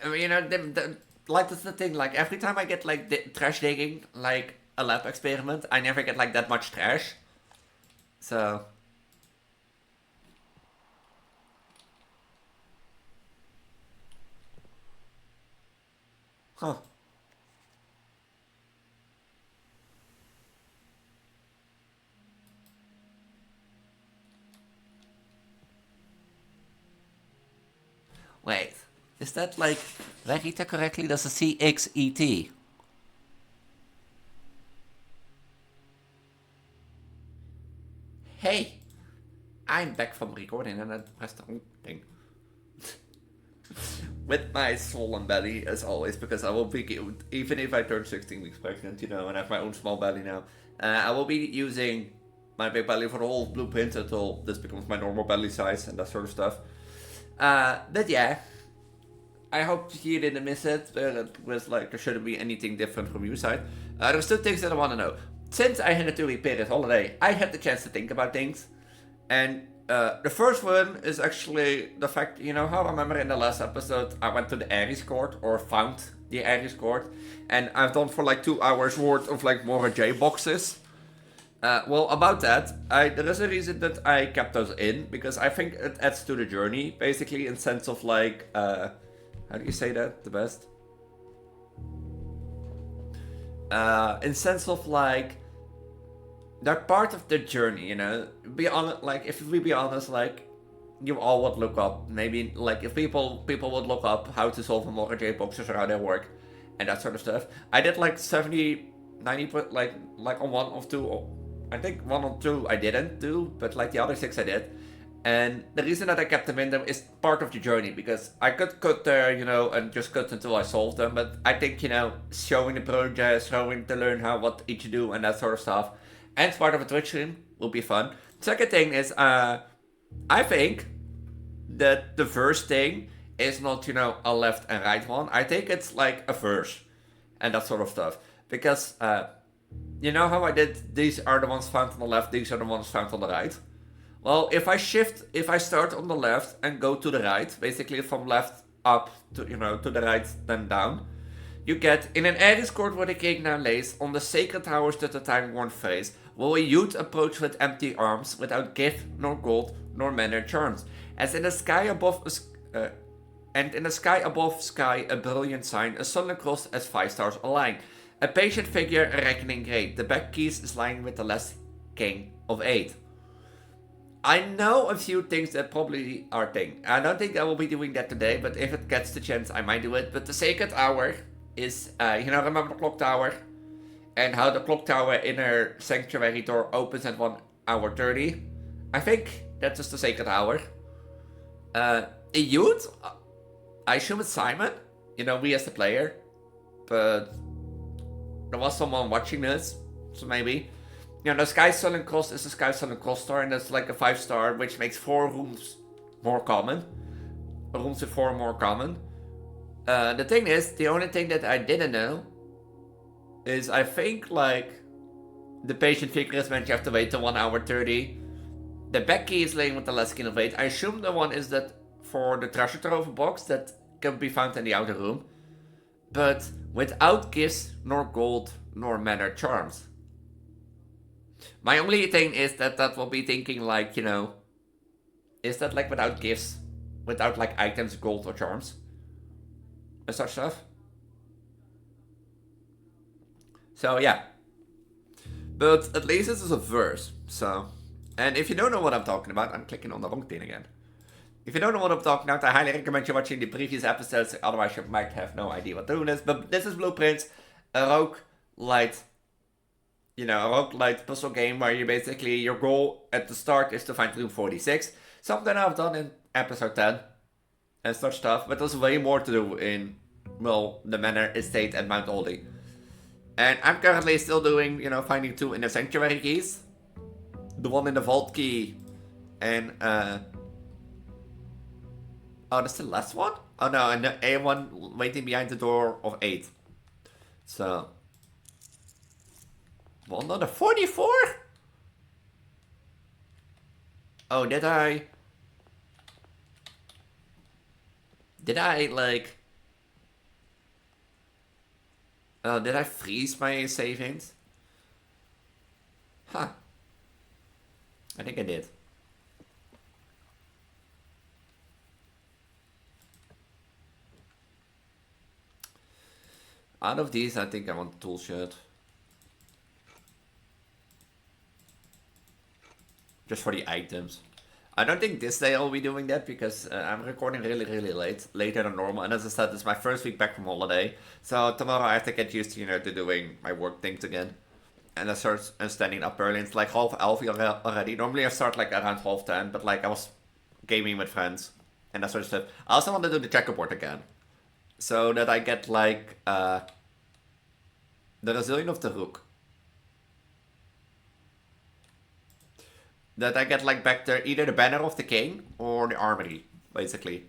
You know, like that's the thing. Like every time I get like trash digging, like a lab experiment, I never get like that much trash. So, huh? Wait, is that like did I read that correctly? That's a CXET. Hey, I'm back from recording and I pressed the wrong thing. With my swollen belly, as always, because I will be, even if I turn 16 weeks pregnant, you know, and have my own small belly now, I will be using my big belly for the whole blueprint until this becomes my normal belly size and that sort of stuff. But yeah, I hope you didn't miss it. It was like, there shouldn't be anything different from your side. There's two things that I want to know. Since I had a 2 week period holiday, I had the chance to think about things. And the first one is actually the fact, you know how I remember in the last episode I went to the Aries court, or found the Aries court, and I've done for like 2 hours worth of like mora J boxes. Well, about that, there is a reason that I kept those in, because I think it adds to the journey, basically, in sense of like, how do you say that the best? In sense of like, they're part of the journey, you know. Be honest, like if we be honest, like you all would look up, maybe like if people would look up how to solve a more J boxes or how they work, and that sort of stuff. I did like 70, 90, like on one of two. I think one or two I didn't do, but like the other six I did. And the reason that I kept them in them is part of the journey, because I could cut there, you know, and just cut until I solved them. But I think, you know, showing the progress, showing to learn how what each do and that sort of stuff, and part of a Twitch stream will be fun. Second thing is, I think that the first thing is not, you know, a left and right one. I think it's like a verse and that sort of stuff. Because, you know how I did, these are the ones found on the left, these are the ones found on the right? Well, if I start on the left and go to the right, basically from left up to, you know, to the right, then down, you get, in an Aries court where the king now lays, on the sacred towers to the time-worn face, will a youth approach with empty arms, without gift, nor gold, nor manner charms. As in the sky above, and in the sky above sky, a brilliant sign, a sun cross as 5 stars align. A patient figure, a reckoning great. The back keys is lying with the last king of 8. I know a few things that probably are thing. I don't think I will be doing that today, but if it gets the chance, I might do it. But the sacred hour is, you know, remember the clock tower? And how the clock tower inner sanctuary door opens at 1 hour 30? I think that's just the sacred hour. A youth? I assume it's Simon. You know, we as the player. But there was someone watching this, so maybe. You know, the Sky Sun and Cross is the Sky Sun and Cross star, and that's like a 5 star, which makes 4 rooms more common. Rooms with 4 more common. The thing is, the only thing that I didn't know is I think like the patient figure is meant you have to wait till 1 hour 30. The back key is laying with the last skin of 8. I assume the one is that for the treasure trove box that can be found in the outer room. But without gifts, nor gold, nor manner charms. My only thing is that will be thinking like, you know, is that like without gifts, without like items, gold or charms, and such stuff? So yeah, but at least this is a verse. So, and if you don't know what I'm talking about, I'm clicking on the wrong thing again. If you don't know what I'm talking about, I highly recommend you watching the previous episodes. Otherwise, you might have no idea what doing is. But this is Blueprints, a rogue light, you know, a rogue light puzzle game where you basically, your goal at the start is to find room 46. Something I've done in episode 10 and such stuff. But there's way more to do in, well, the Manor Estate and Mount Aldi. And I'm currently still doing, you know, finding 2 in the Sanctuary keys. The one in the Vault key. And, oh, that's the last one? Oh no, and the A1 waiting behind the door of 8. So. Well, another 44? Oh, did I, like... Did I freeze my savings? Huh. I think I did. Out of these, I think I want tool shed. Just for the items. I don't think this day I'll be doing that because I'm recording really late. Later than normal. And as I said, it's my first week back from holiday. So tomorrow I have to get used to, to doing my work things again. And I start standing up early. It's like 11:30 already. Normally I start like around 10:30, but like I was gaming with friends and that sort of stuff. I also want to do the checkerboard again. So that I get like the resilient of the rook. That I get like back there either the banner of the king or the armory, basically.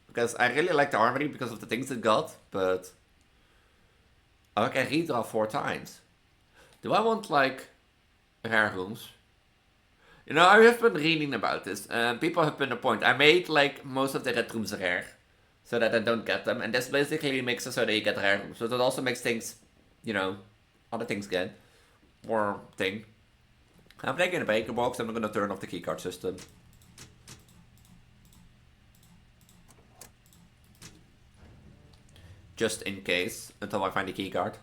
Because I really like the armory because of the things it got, but I can redraw 4 times. Do I want like rare rooms? I have been reading about this. People have been a point. I made like most of the red rooms rare, so that I don't get them, and this basically makes it so that you get rare rooms. So that also makes things, other things get more thing. I'm taking a baker box. I'm gonna turn off the keycard system. Just in case, until I find the keycard.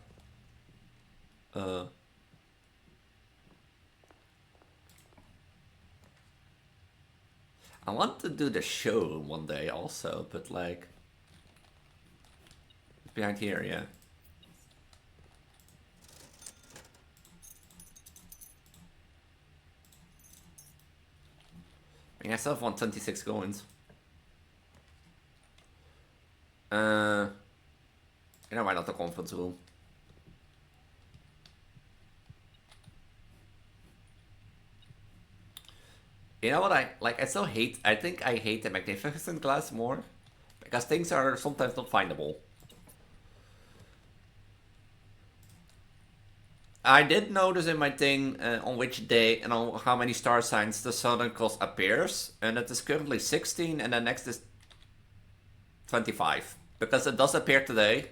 I want to do the show one day also, but like... It's behind here, yeah. I mean, I still have 126 coins. Why not the conference room? You know what I still hate, I think I hate the magnificent glass more. Because things are sometimes not findable. I did notice in my thing on which day and on how many star signs the Southern Cross appears. And it is currently 16 and the next is 25. Because it does appear today,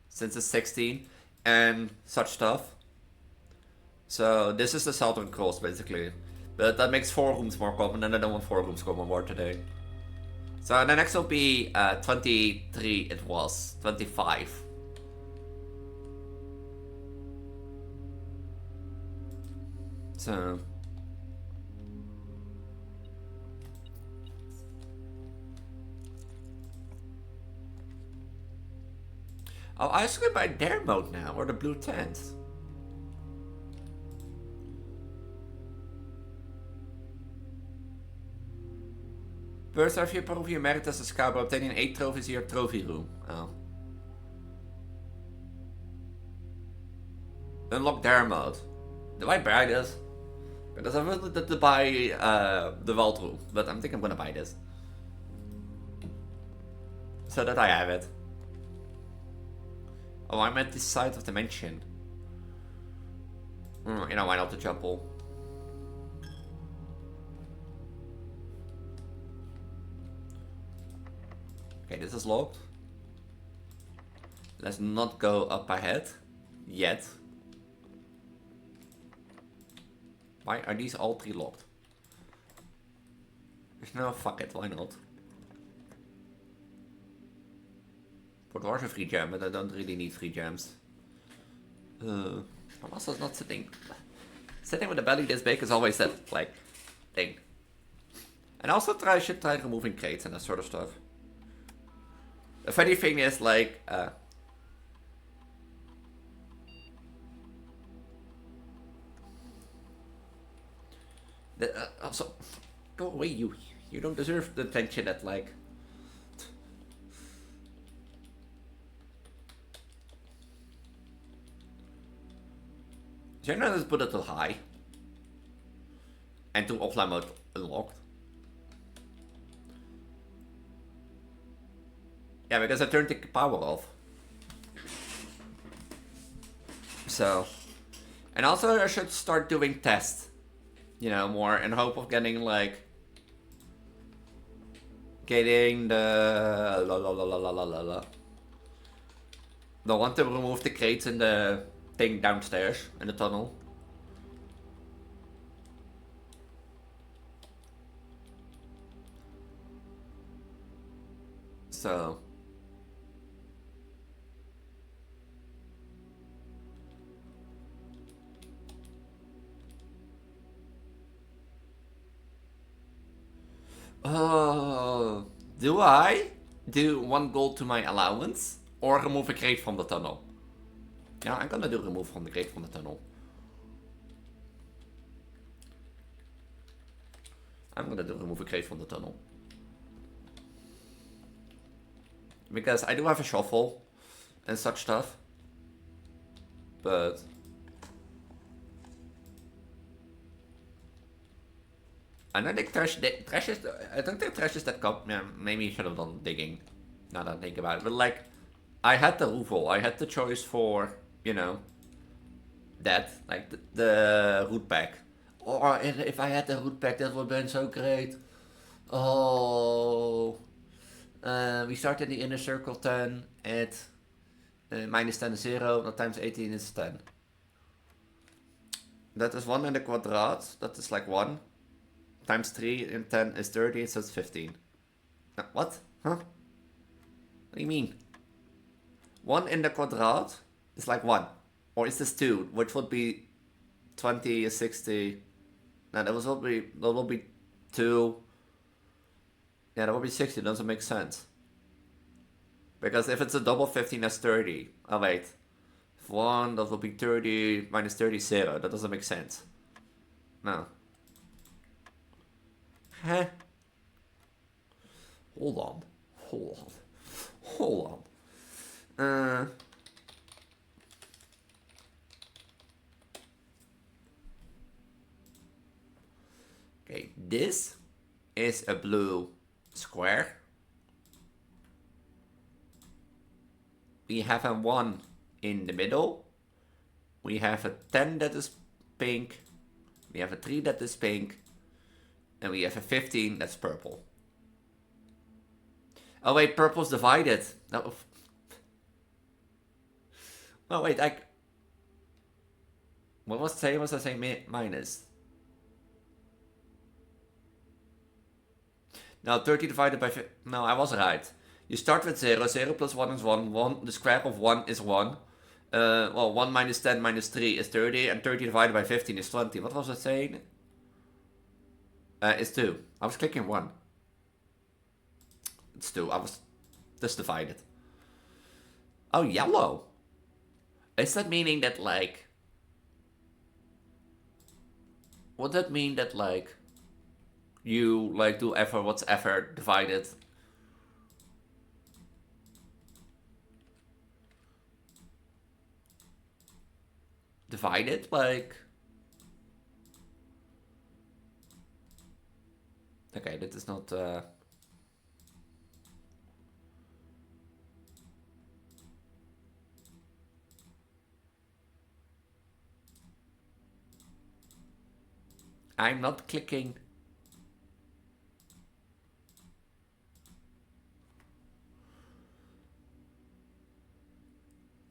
since it's 16, and such stuff. So this is the Southern Cross basically. But that makes 4 rooms more common and I don't want 4 rooms common more today. So the next will be 23 it was, 25. So... Oh, I was gonna buy their mode now, or the blue tents. First, if you prove your merit as a scout by obtaining 8 trophies in your trophy room. Oh. Unlock their mode. Do I buy this? Because I wanted to buy the vault room, but I think I'm gonna buy this. So that I have it. Oh, I'm at this side of the mansion. Why not the chapel? Okay, this is locked. Let's not go up ahead. Yet. Why are these all 3 locked? No, fuck it, why not? It was a free gem, but I don't really need free gems. I'm also not sitting... Sitting with a belly this big is always that, like, thing. And also should try removing crates and that sort of stuff. The funny thing is, like, also, go away, you don't deserve the attention that, like... Should I just put it to high? And to offline mode unlocked? Yeah, because I turned the power off. So... And also I should start doing tests. More in hope of getting, like... Getting the... Don't want to remove the crates in the thing downstairs in the tunnel. So. Do I do 1 gold to my allowance or remove a crate from the tunnel? Yeah, I'm gonna do remove from the crate from the tunnel. I'm gonna do remove a crate from the tunnel. Because I do have a shovel and such stuff. But I don't think trash is. I don't think trash is that yeah, maybe you should have done digging. Now that I think about it, but like, I had the removal. I had the choice for, you know, that, like the root pack. Or if I had the root pack, that would have been so great. Oh, we started the inner circle 10 at minus 10 is 0. Now times 18 is 10. That is 1 in the quadrat. That is like 1. Times 3 in 10 is 30, so it's 15. What? Huh? What do you mean? 1 in the quadrat is like 1. Or is this 2, which would be 20, 60. No, that will be 2. Yeah, that would be 60. Doesn't make sense. Because if it's a double 15, that's 30. Oh, wait. 1, that will be 30 minus 30 is 0. That doesn't make sense. No. Huh? Hold on. Okay, this is a blue square. We have a 1 in the middle. We have a 10 that is pink. We have a 3 that is pink. And we have a 15 that's purple. Oh wait, purple's divided. No. Oh wait, what was I saying minus? No, 30 divided by... No, I was right. You start with 0. 0 plus 1 is 1. The square of 1 is 1. Well, 1 minus 10 minus 3 is 30. And 30 divided by 15 is 20. What was I saying? It's 2. I was clicking 1. It's 2. I was just divided. Oh, yellow. Is that meaning that, like... Would that mean that, like... You, like, do ever what's ever divided? Divided? Like... Okay, that is not... I'm not clicking.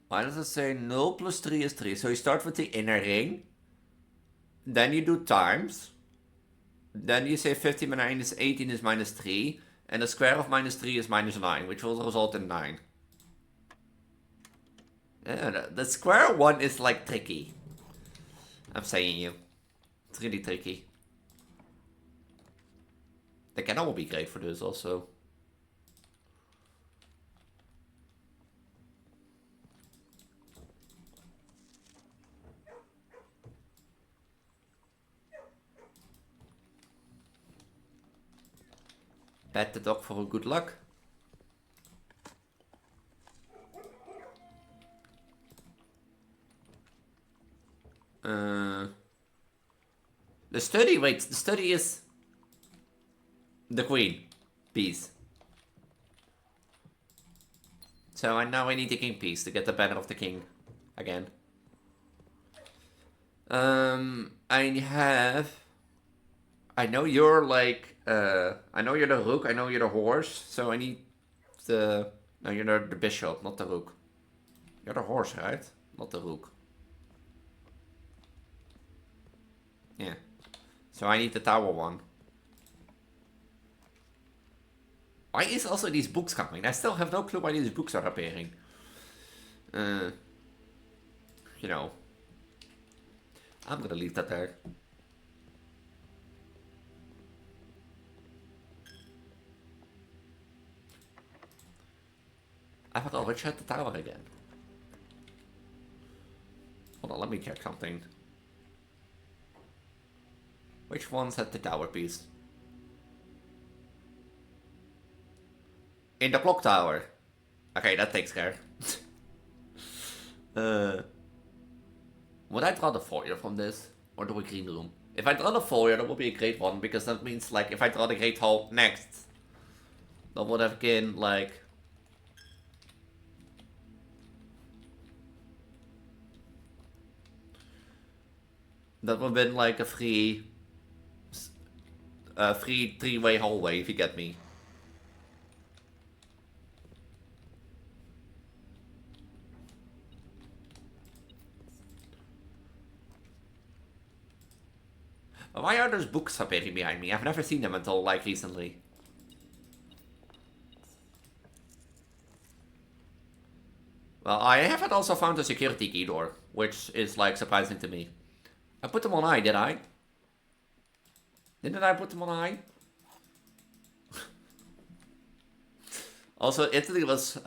Why does it say 0 plus 3 is 3? So you start with the inner ring. Then you do times. Then you say 15 minus 18 is minus 3. And the square of minus 3 is minus 9, which will result in 9. Yeah, the square one is like tricky. I'm saying you. It's really tricky. The cannon will be great for this also. Pet the dog for a good luck. The study, wait, the study is the queen piece. So now I need the king piece to get the banner of the king again. I know you're like, I know you're the rook, I know you're the horse, so I need the, no, you're the bishop, not the rook. You're the horse, right? Not the rook. Yeah. So I need the tower one. Why is also these books coming? I still have no clue why these books are appearing. You know. I'm gonna leave that there. I forgot which had the tower again. Hold on, let me check something. Which ones had the tower piece? In the clock tower. Okay, that takes care. Would I draw the foyer from this? Or do a green room? If I draw the foyer, that would be a great one, because that means, like, if I draw the great hall next, that would have been, like... That would have been, like, a free three-way hallway, if you get me. Why are those books appearing behind me? I've never seen them until, like, recently. Well, I haven't also found a security key door, which is, like, surprising to me. I put them on I, did I? Didn't I put them on I? Also, Italy was,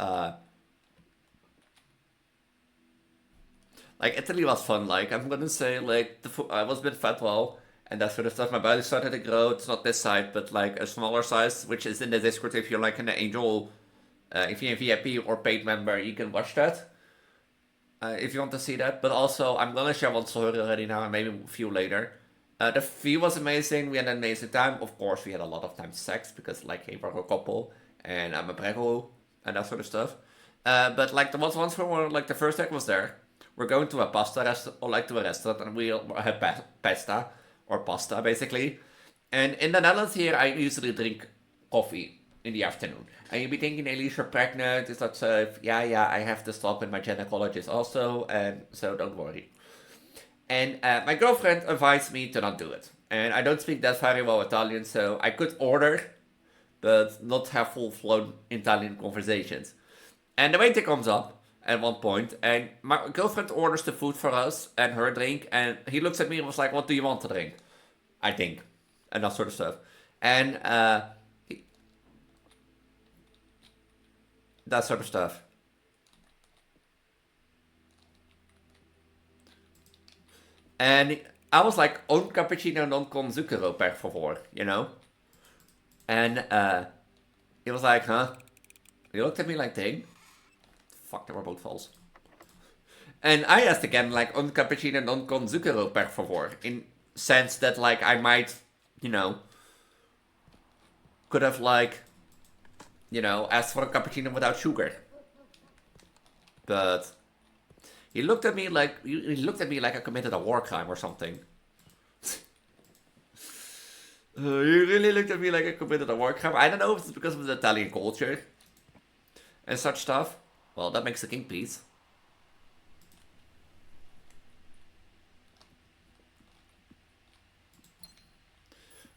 like, Italy was fun. Like, I'm gonna say, like, I was a bit fat well, and that sort of stuff. My body started to grow. It's not this size, but, like, a smaller size, which is in the Discord. If you're, like, an Angel, if you're a VIP or paid member, you can watch that. If you want to see that. But also, I'm gonna share one story already now, and maybe a few later. The view was amazing. We had an amazing time. Of course, we had a lot of time sex, because, like, hey, we're a couple, and I'm a Preggo, and that sort of stuff. But, like, there was once where, like, the first act was there. We're going to a pasta restaurant, or, like, to a restaurant, and we had pasta, or pasta, basically. And in the Netherlands here, I usually drink coffee in the afternoon. And you'll be thinking, Elise, you're pregnant, is that safe? Yeah, I have to stop with my gynecologist also, and so don't worry. And my girlfriend advised me to not do it. And I don't speak that very well Italian, so I could order, but not have full-blown Italian conversations. And the waiter comes up at one point, and my girlfriend orders the food for us and her drink, and he looks at me and was like, "What do you want to drink?" I think, and that sort of stuff. And that sort of stuff. And I was like, un cappuccino non con zucchero, per favor, you know? And he was like, huh? He looked at me like, dang. Fuck, they were both false. And I asked again, like, un cappuccino non con zucchero, per favor. In sense that, like, I might, you know, could have, like, you know, asked for a cappuccino without sugar. But he looked at me like I committed a war crime or something. He really looked at me like I committed a war crime. I don't know if it's because of the Italian culture and such stuff. Well, that makes the king piece.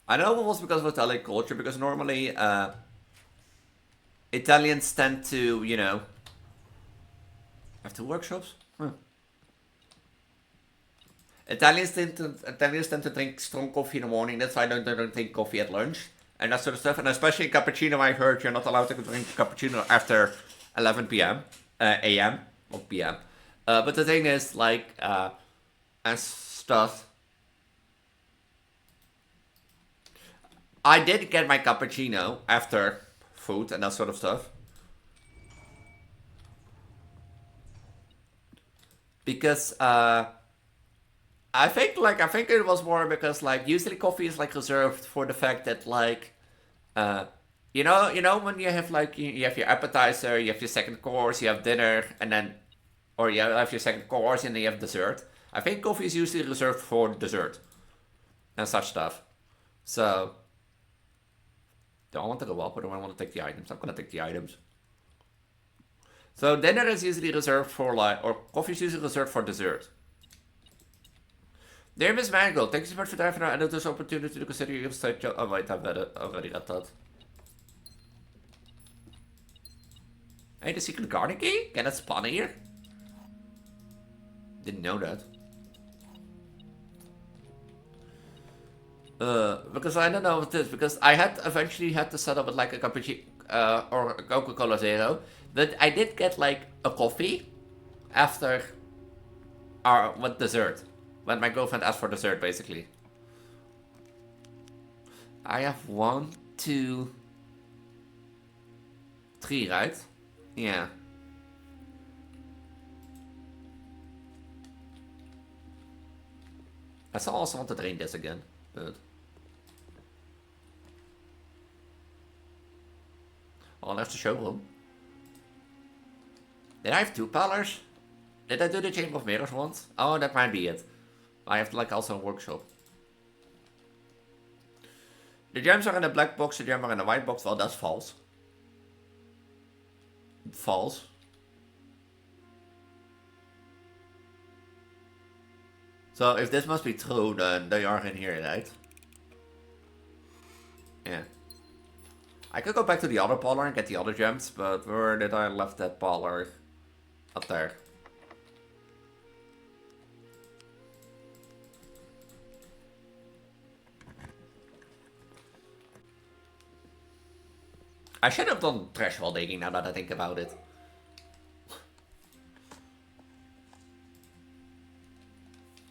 I know it was because of Italian culture, because normally Italians tend to, you know, have two workshops. Huh. Italians tend to drink strong coffee in the morning. That's why I don't drink coffee at lunch and that sort of stuff. And especially cappuccino, I heard you're not allowed to drink cappuccino after 11 p.m. A.m. or p.m. But the thing is, like, and stuff. I did get my cappuccino after food and that sort of stuff. Because I think it was more because, like, usually coffee is, like, reserved for the fact that, like, uh you know when you have, like, you have your appetizer, you have your second course, you have dinner, and then, or you have your second course and then you have dessert. I think coffee is usually reserved for dessert and such stuff. So do I want to go up or do I want to take the items? I'm gonna take the items. So dinner is usually reserved for like, or coffee is usually reserved for dessert. Dear Miss Mangold, thank you so much for diving out and this opportunity to consider your side job. Oh wait, I've already read that. Hey, the secret garden key? Can it spawn here? Didn't know that. Because I don't know what this, because I had eventually had to set up with like a cappuccino or a Coca-Cola Zero, but I did get like a coffee after our with dessert, when my girlfriend asked for dessert, basically. I have 1, 2, 3, right? Yeah. I still also want to drain this again, but... Oh, there's the showroom. Did I have 2 pillars? Did I do the Chamber of Mirrors once? Oh, that might be it. I have like also a workshop. The gems are in a black box, the gems are in a white box. Well, that's false. False. So if this must be true, then they are in here, right? Yeah. I could go back to the other parlor and get the other gems, but where did I left that parlor? Up there. I should have done threshold digging now that I think about it.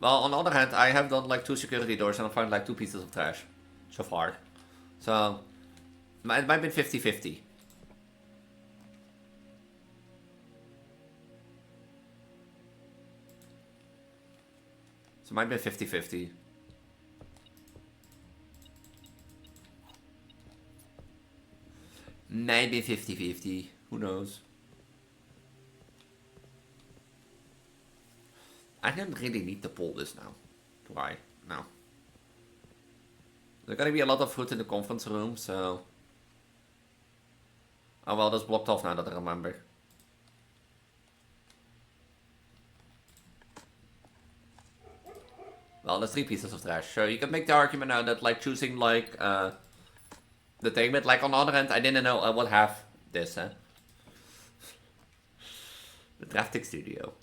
Well, on the other hand, I have done like 2 security doors and I found like 2 pieces of trash so far. So, it might have been 50-50. So it might be 50-50. Maybe 50-50. Who knows? I don't really need to pull this now. Do I? No. There's gonna be a lot of food in the conference room, so... Oh well, that's blocked off now that I remember. Well, there's 3 pieces of trash. So you can make the argument now that like choosing like the thing, but like on the other hand, I didn't know I would have this, huh? The drafting studio.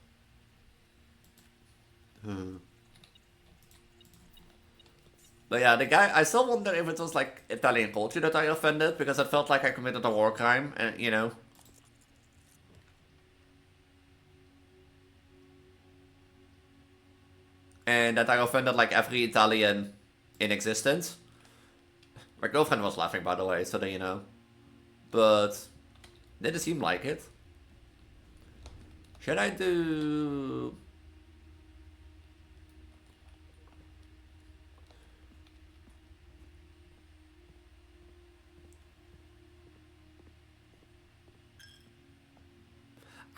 But yeah, the guy, I still wonder if it was like Italian culture that I offended, because I felt like I committed a war crime, and you know. And that I offended like every Italian in existence. My girlfriend was laughing, by the way, so that you know. But didn't seem like it. Should I do...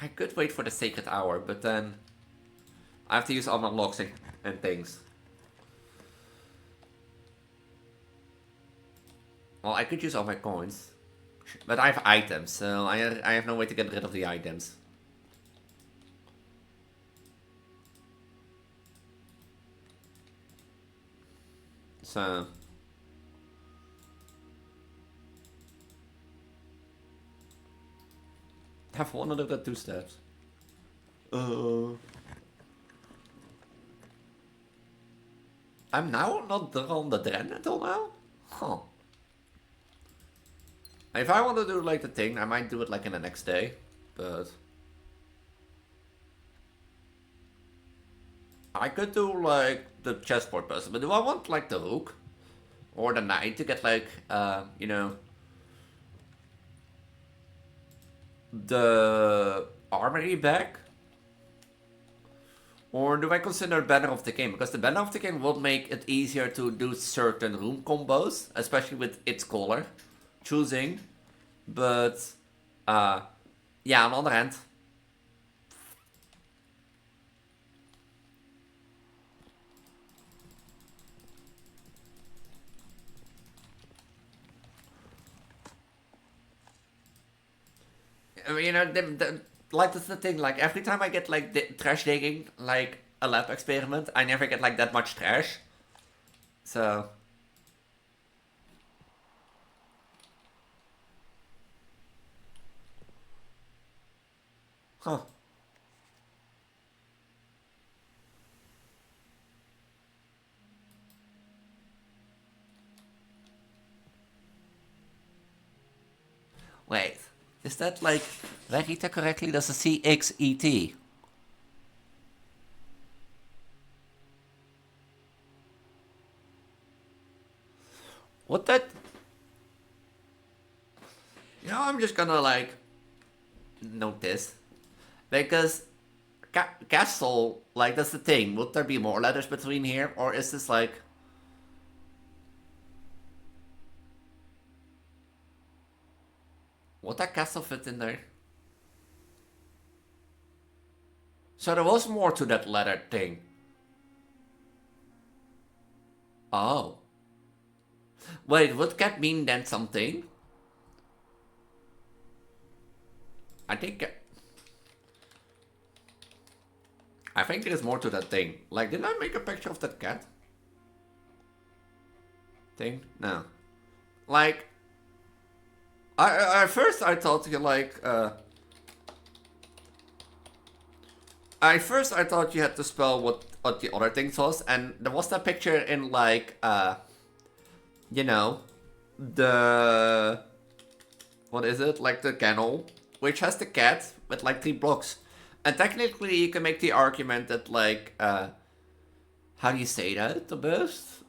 I could wait for the sacred hour, but then I have to use all my locks and things. Well, I could use all my coins, but I have items, so I have no way to get rid of the items. So... I have 102 steps. I'm now not on the trend until now? Huh. If I want to do like the thing, I might do it like in the next day, but... I could do like the chessboard puzzle, but do I want like the rook? Or the knight to get like, you know... the armory back? Or do I consider Banner of the King? Because the Banner of the King will make it easier to do certain room combos, especially with its color choosing. But, yeah, on the other hand. You know, like that's the thing. Like every time I get like trash digging, like a lab experiment, I never get like that much trash. So. Huh. Wait. Is that like, did I read that correctly? That's a CXET. What that? You know, I'm just gonna like note this. Because castle, like that's the thing. Would there be more letters between here? Or is this like... Would that castle fit in there? So there was more to that letter thing. Oh. Wait, would cat mean then something? I think... I think there is more to that thing. Like, did I make a picture of that cat? Thing? No. Like... At first I thought you like... At first I thought you had to spell what the other thing was. And there was that picture in like... you know... The... What is it? Like the kennel. Which has the cat with like 3 blocks. And technically you can make the argument that like... how do you say that the best?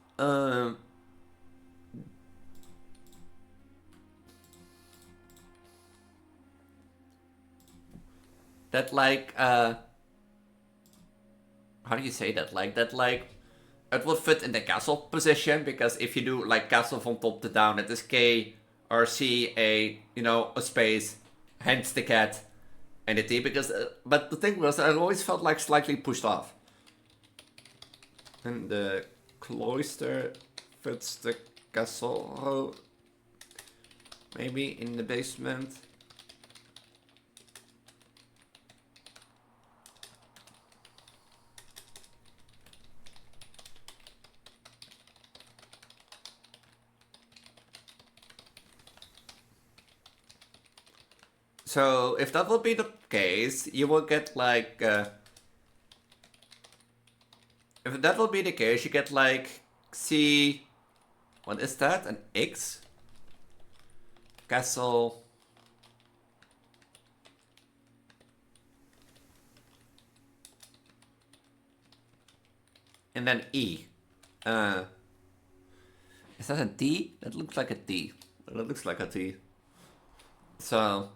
That like... how do you say that? Like that like... It would fit in the castle position, because if you do like castle from top to down, it is K or C A, you know, a space, hence the cat and the T, because, but the thing was, I always felt like slightly pushed off. And the cloister fits the castle, maybe in the basement. So if that would be the case, you will get like... if that would be the case, you get like C... What is that? An X? Castle... And then E. Is that a T? That looks like a T. That looks like a T. So...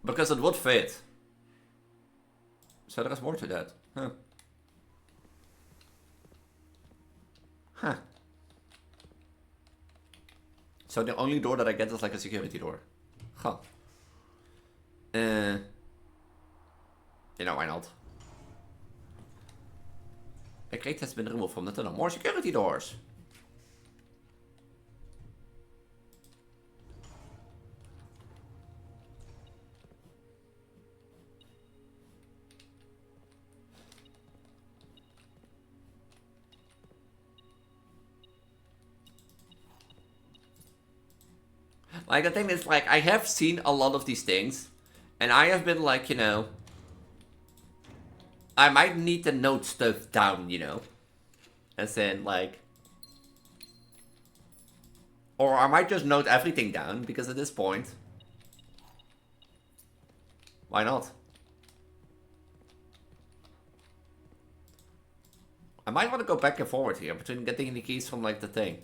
Because it would fit. So there is more to that. Huh. Huh. So the only door that I get is like a security door. Huh. You know, why not? A crate has been removed from the tunnel. More security doors. Like, the thing is, like, I have seen a lot of these things, and I have been like, you know, I might need to note stuff down, you know, as in, like, or I might just note everything down, because at this point, why not? I might want to go back and forward here between getting the keys from, like, the thing.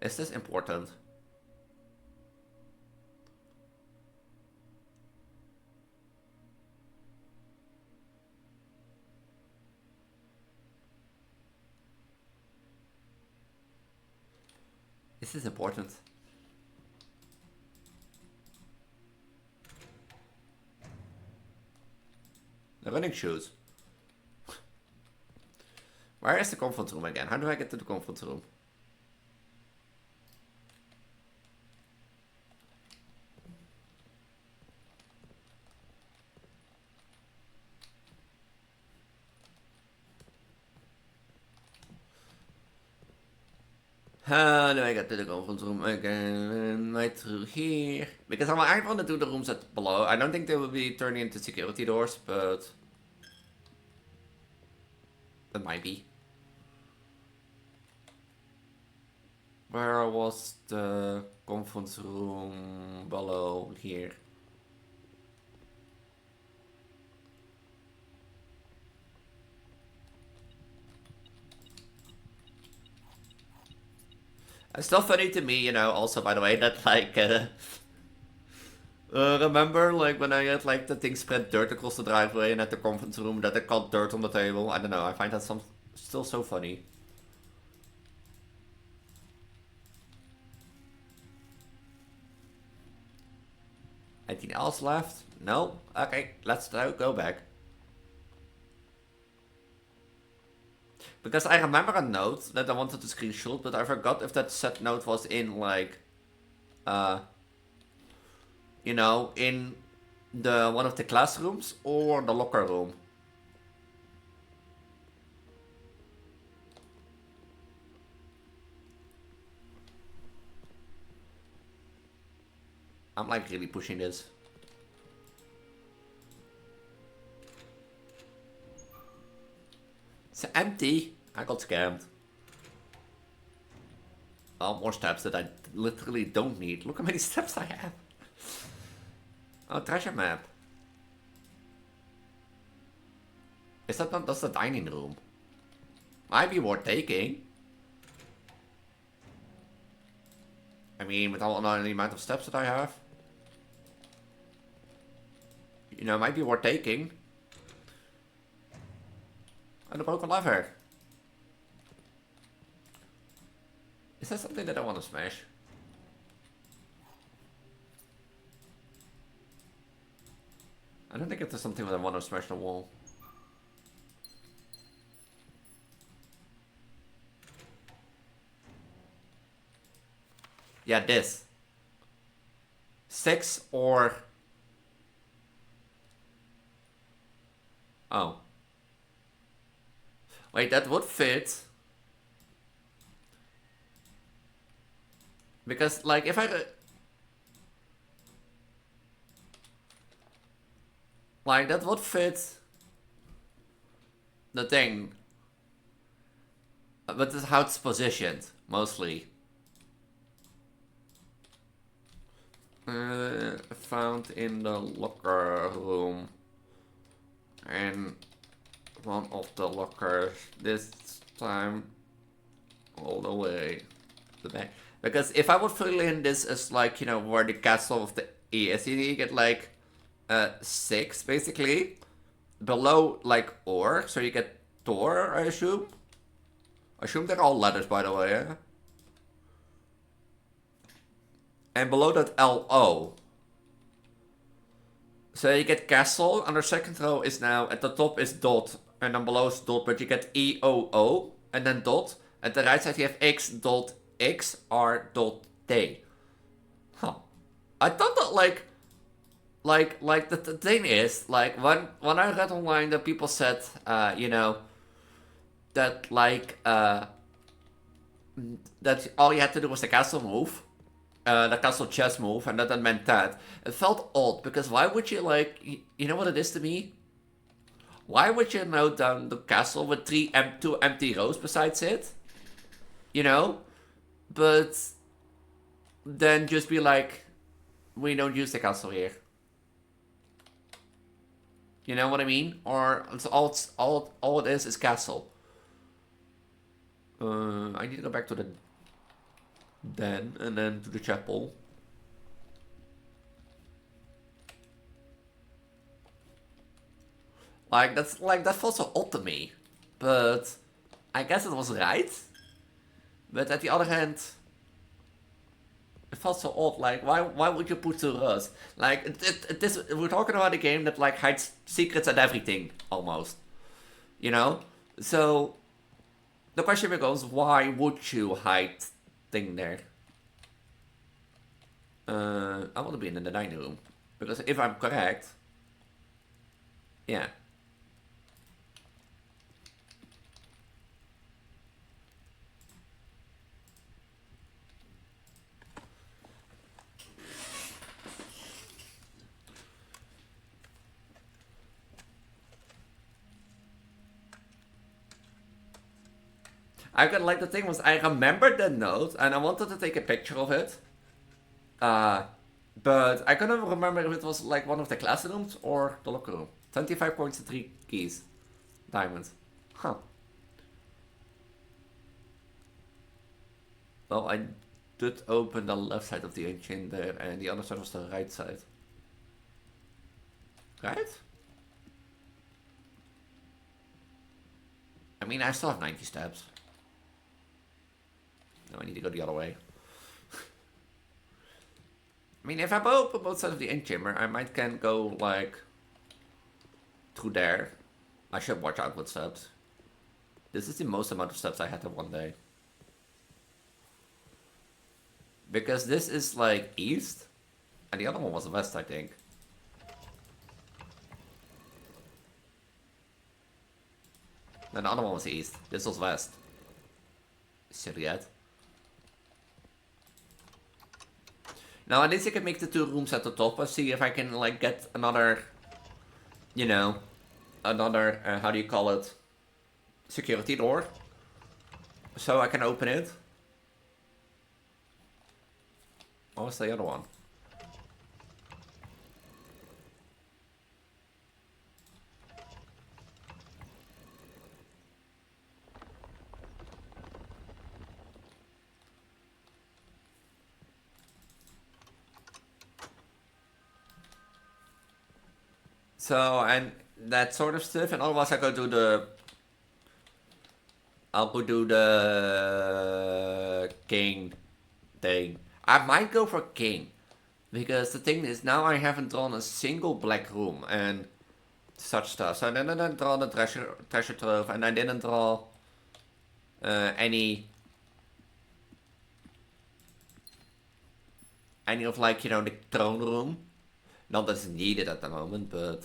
Is this important? Is this important? The running shoes. Where is the conference room again? How do I get to the conference room? How do I get to the conference room again? Right through here. Because I want to do the rooms at below. I don't think they will be turning into security doors, but... that might be. Where was the conference room below here? It's still funny to me, you know, also by the way, that like, remember like when I had like the thing spread dirt across the driveway and at the conference room that it got dirt on the table? I don't know, I find that still so funny. Anything else left? No? Okay, let's now go back. Because I remember a note that I wanted to screenshot, but I forgot if that set note was in like, you know, in the one of the classrooms or the locker room. I'm like really pushing this. It's empty. I got scammed. Oh, more steps that I literally don't need. Look how many steps I have. Oh, treasure map. Is that not? That's the dining room. Might be worth taking. I mean, with all the amount of steps that I have. You know, might be worth taking. And a broken lever. Is that something that I want to smash? I don't think it's something that I want to smash the wall. Yeah, this. 6 or... oh. Wait, that would fit. Because, like, if I... like, that would fit the thing. But it's how it's positioned, mostly. Found in the locker room. And one of the lockers. This time all the way to the back. Because if I would fill in this as like, you know, where the castle of the is, you get like 6 basically. Below like or, so you get Tor, I assume. I assume they're all letters, by the way, yeah? And below that LO. So you get castle, and the second row is now, at the top is dot, and then below is dot, but you get EOO, and then dot. At the right side you have X dot X R dot T. Huh. I thought that like the thing is, like when I read online that people said, you know, that like, that all you had to do was the castle move. The castle chess move, and that meant that. It felt odd, because why would you, like, you know what it is to me? Why would you note down the castle with 2 empty rows besides it? You know? But then just be like, we don't use the castle here. You know what I mean? Or it's all it is castle. I need to go back to the den and then to the chapel. Like that felt so odd to me, but I guess it was right. But at the other hand, it felt so odd. Like, why would you put two rows? Like, we're talking about a game that like hides secrets and everything almost. You know, so the question becomes, why would you hide thing there? I want to be in the dining room because if I'm correct, yeah. I got like the thing was I remembered the note and I wanted to take a picture of it. But I couldn't remember if it was like one of the classrooms or the locker room. 25 points and 3 keys. Diamonds. Huh. Well, I did open the left side of the engine there and the other side was the right side. Right? I mean, I still have 90 steps. No, I need to go the other way. I mean, if I open both sides of the end chamber, I might can go, like, through there. I should watch out with steps. This is the most amount of steps I had in one day. Because this is, like, east, and the other one was west, I think. Then the other one was east. This was west. Silhouette. Now, at least I can make the two rooms at the top and see if I can, like, get another, you know, another, how do you call it, security door. So I can open it. What was the other one? So, and that sort of stuff, and otherwise I go do the... I'll go do the... king thing. I might go for king. Because the thing is, now I haven't drawn a single black room and such stuff. So I didn't draw the treasure trove, and I didn't draw any of, like, you know, the throne room. Not that it's needed at the moment, but...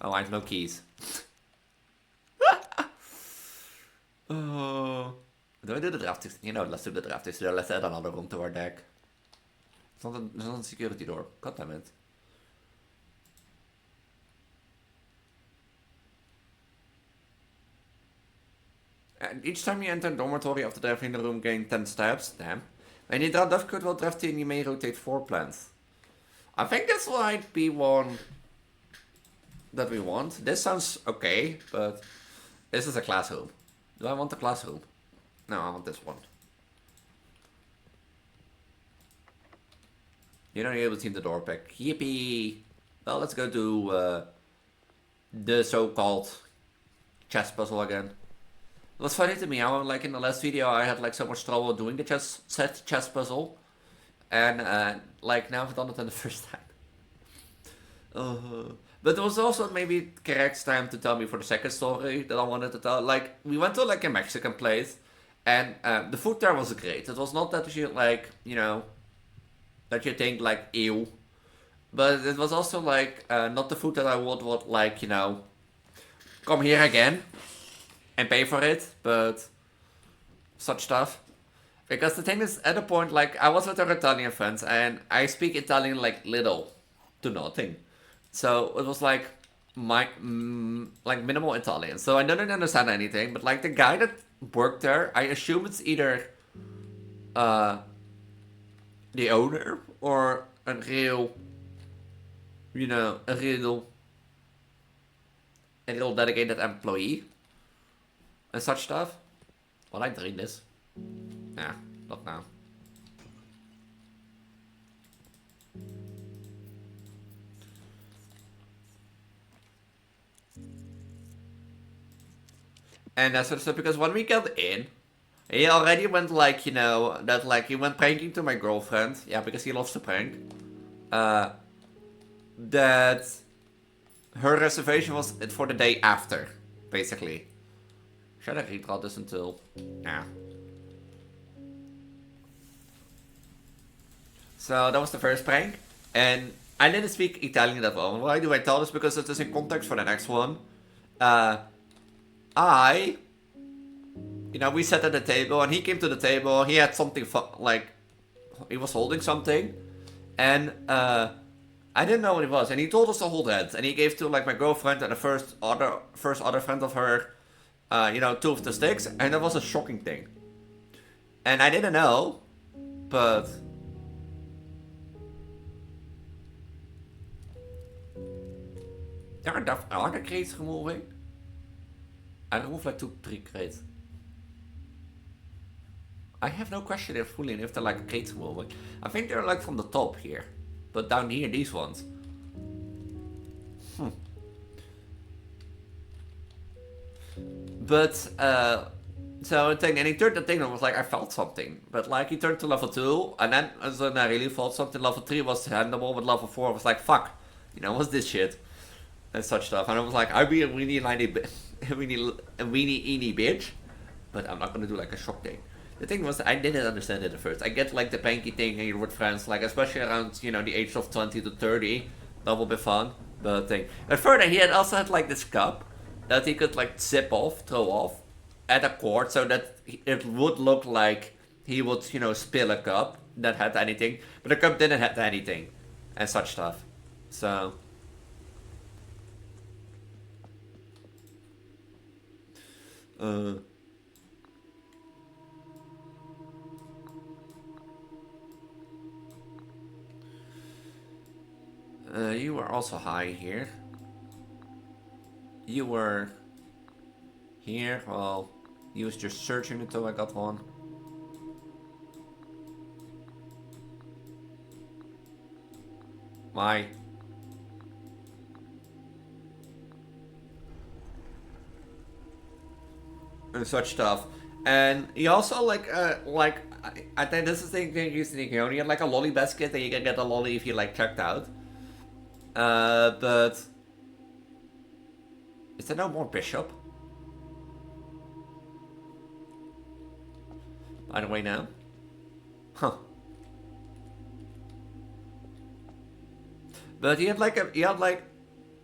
Oh, I have no keys. Oh. Do I do the draft? You know, let's do the draft. Let's add another room to our deck. It's not a security door. God damn it. And each time you enter a dormitory after drafting the room, gain 10 steps. Damn. When you draw Duff Code while drafting, you may rotate 4 plants. I think this might be one that we want. This sounds okay, but this is a classroom. Do I want the classroom? No, I want this one. You don't able to see the door pick. Yippee! Well, let's go do the so-called chess puzzle again. It was funny to me how, like, in the last video I had, like, so much trouble doing the chess puzzle. And, like, now I've done it in the first time. But it was also maybe correct time to tell me for the second story that I wanted to tell. Like, we went to, like, a Mexican place, and the food there was great. It was not that you, like, you know, that you think, like, ew. But it was also, like, not the food that I would, like, you know, come here again and pay for it, but such stuff. Because the thing is, at a point, like, I was with our Italian friends, and I speak Italian, like, little to nothing. So it was like like minimal Italian. So I didn't understand anything. But like the guy that worked there, I assume it's either the owner or a real, you know, a real dedicated employee and such stuff. Well, I read this. Yeah, not now. and that sort of stuff. Because when we got in, he already went like, you know, that like he went pranking to my girlfriend. Yeah, because he loves to prank. That her reservation was for the day after, basically. Should I redraw this until... Yeah. So that was the first prank. And I didn't speak Italian that well. Why do I tell this? Because it is in context for the next one. You know, we sat at the table and he came to the table. He had something like... He was holding something. And I didn't know what it was. And he told us to hold hands. And he gave to like my girlfriend and the first other friend of her, you know, 2 of the sticks. And that was a shocking thing. And I didn't know. But... Are the crates removing? I removed like 2-3 crates. I have no question if fully if they're like crates removing. I think they're like from the top here. But down here, these ones. But, so and he turned the thing and was like, I felt something. But like, he turned to level 2, and then I really felt something. Level 3 was handleable, but level 4 was like, fuck. You know, what's this shit? And such stuff. And I was like, I really need a weenie bitch. But I'm not gonna do like a shock thing. The thing was, I didn't understand it at first. I get like the panky thing and you're with friends, like especially around, you know, the age of 20 to 30. That will be fun. But thing. But further, he also had like this cup that he could like zip off, throw off at a cord so that it would look like he would, you know, spill a cup that had anything. But the cup didn't have anything and such stuff. So... you were also high here. You were here. Well, you was just searching until I got one. Why? And such stuff. And he also like I think this is the thing you think, you know, he had like a lolly basket and you can get a lolly if you like checked out. But is there no more bishop? By the way, now, huh? But he had like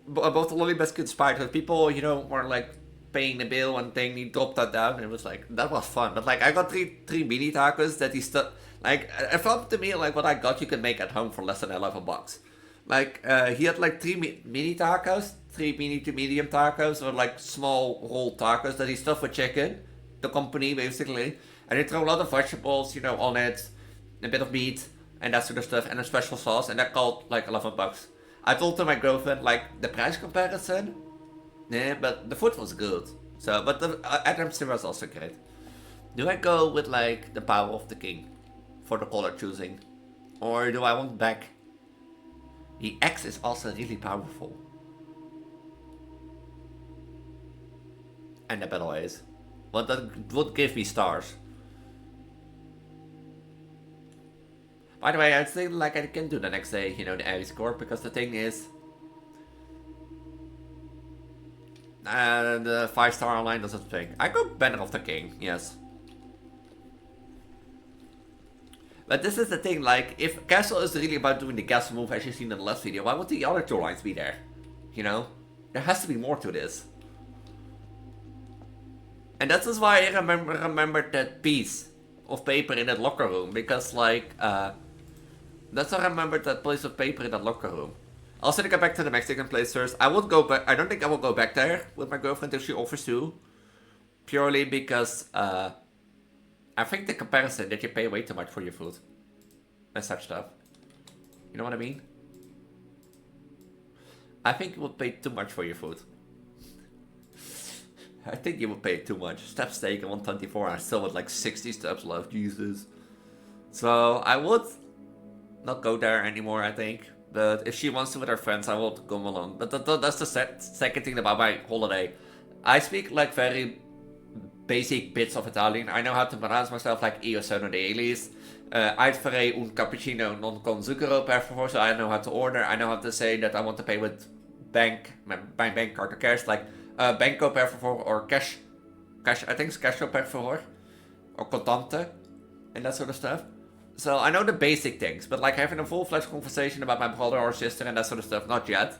both the lolly basket spied because people, you know, were like paying the bill and thing. He dropped that down and it was like that was fun. But like I got three mini tacos that he stuck. Like it felt to me like what I got you could make at home for less than $11. Like he had like 3 mini tacos, 3 mini to medium tacos, or like small rolled tacos that he stuffed with chicken, the company basically, and he threw a lot of vegetables, you know, on it, a bit of meat and that sort of stuff, and a special sauce, and that cost like $11. I told to my girlfriend like the price comparison, yeah, but the food was good. So, but the atmosphere was also great. Do I go with like the power of the king for the color choosing, or do I want back? The X is also really powerful. And the battle is. Well, that would give me stars. By the way, I think like I can do the next day, you know, the Aries score, because the thing is... the 5-star online doesn't thing. I go banner of the king, yes. But this is the thing, like, if castle is really about doing the castle move as you've seen in the last video, why would the other 2 lines be there? You know? There has to be more to this. And that is why I remembered that piece of paper in that locker room, because, like, that's why I remembered that piece of paper in that locker room. Also, to get back to the Mexican place first, I would go back, I don't think I will go back there with my girlfriend if she offers to. Purely because, I think the comparison that you pay way too much for your food. And such stuff. You know what I mean? I think you would pay too much for your food. I think you would pay too much. Step steak at 124 and I still with like 60 steps left. Jesus. So I would not go there anymore, I think. But if she wants to with her friends, I will come along. But that's the second thing about my holiday. I speak like very basic bits of Italian. I know how to pronounce myself like io sono di Elise. I'd farei un cappuccino non con zucchero per favor. So I know how to order. I know how to say that I want to pay with my bank card or cash, like banco per favor or cash. I think it's casho per favor or contante and that sort of stuff. So I know the basic things, but like having a full-fledged conversation about my brother or sister and that sort of stuff, not yet.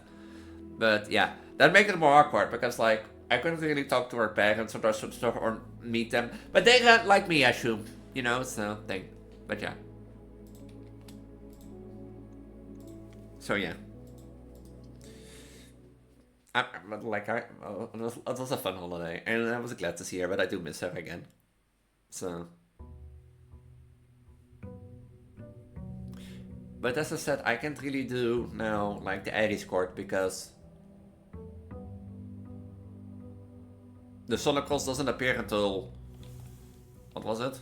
But yeah, that makes it more awkward because like I couldn't really talk to her parents or that sort of stuff or meet them. But they got like me, I assume, you know, so thing. But yeah. So yeah. It was a fun holiday, and I was glad to see her, but I do miss her again. So. But as I said, I can't really do now like the Aries court because the Solar Cross doesn't appear until, what was it?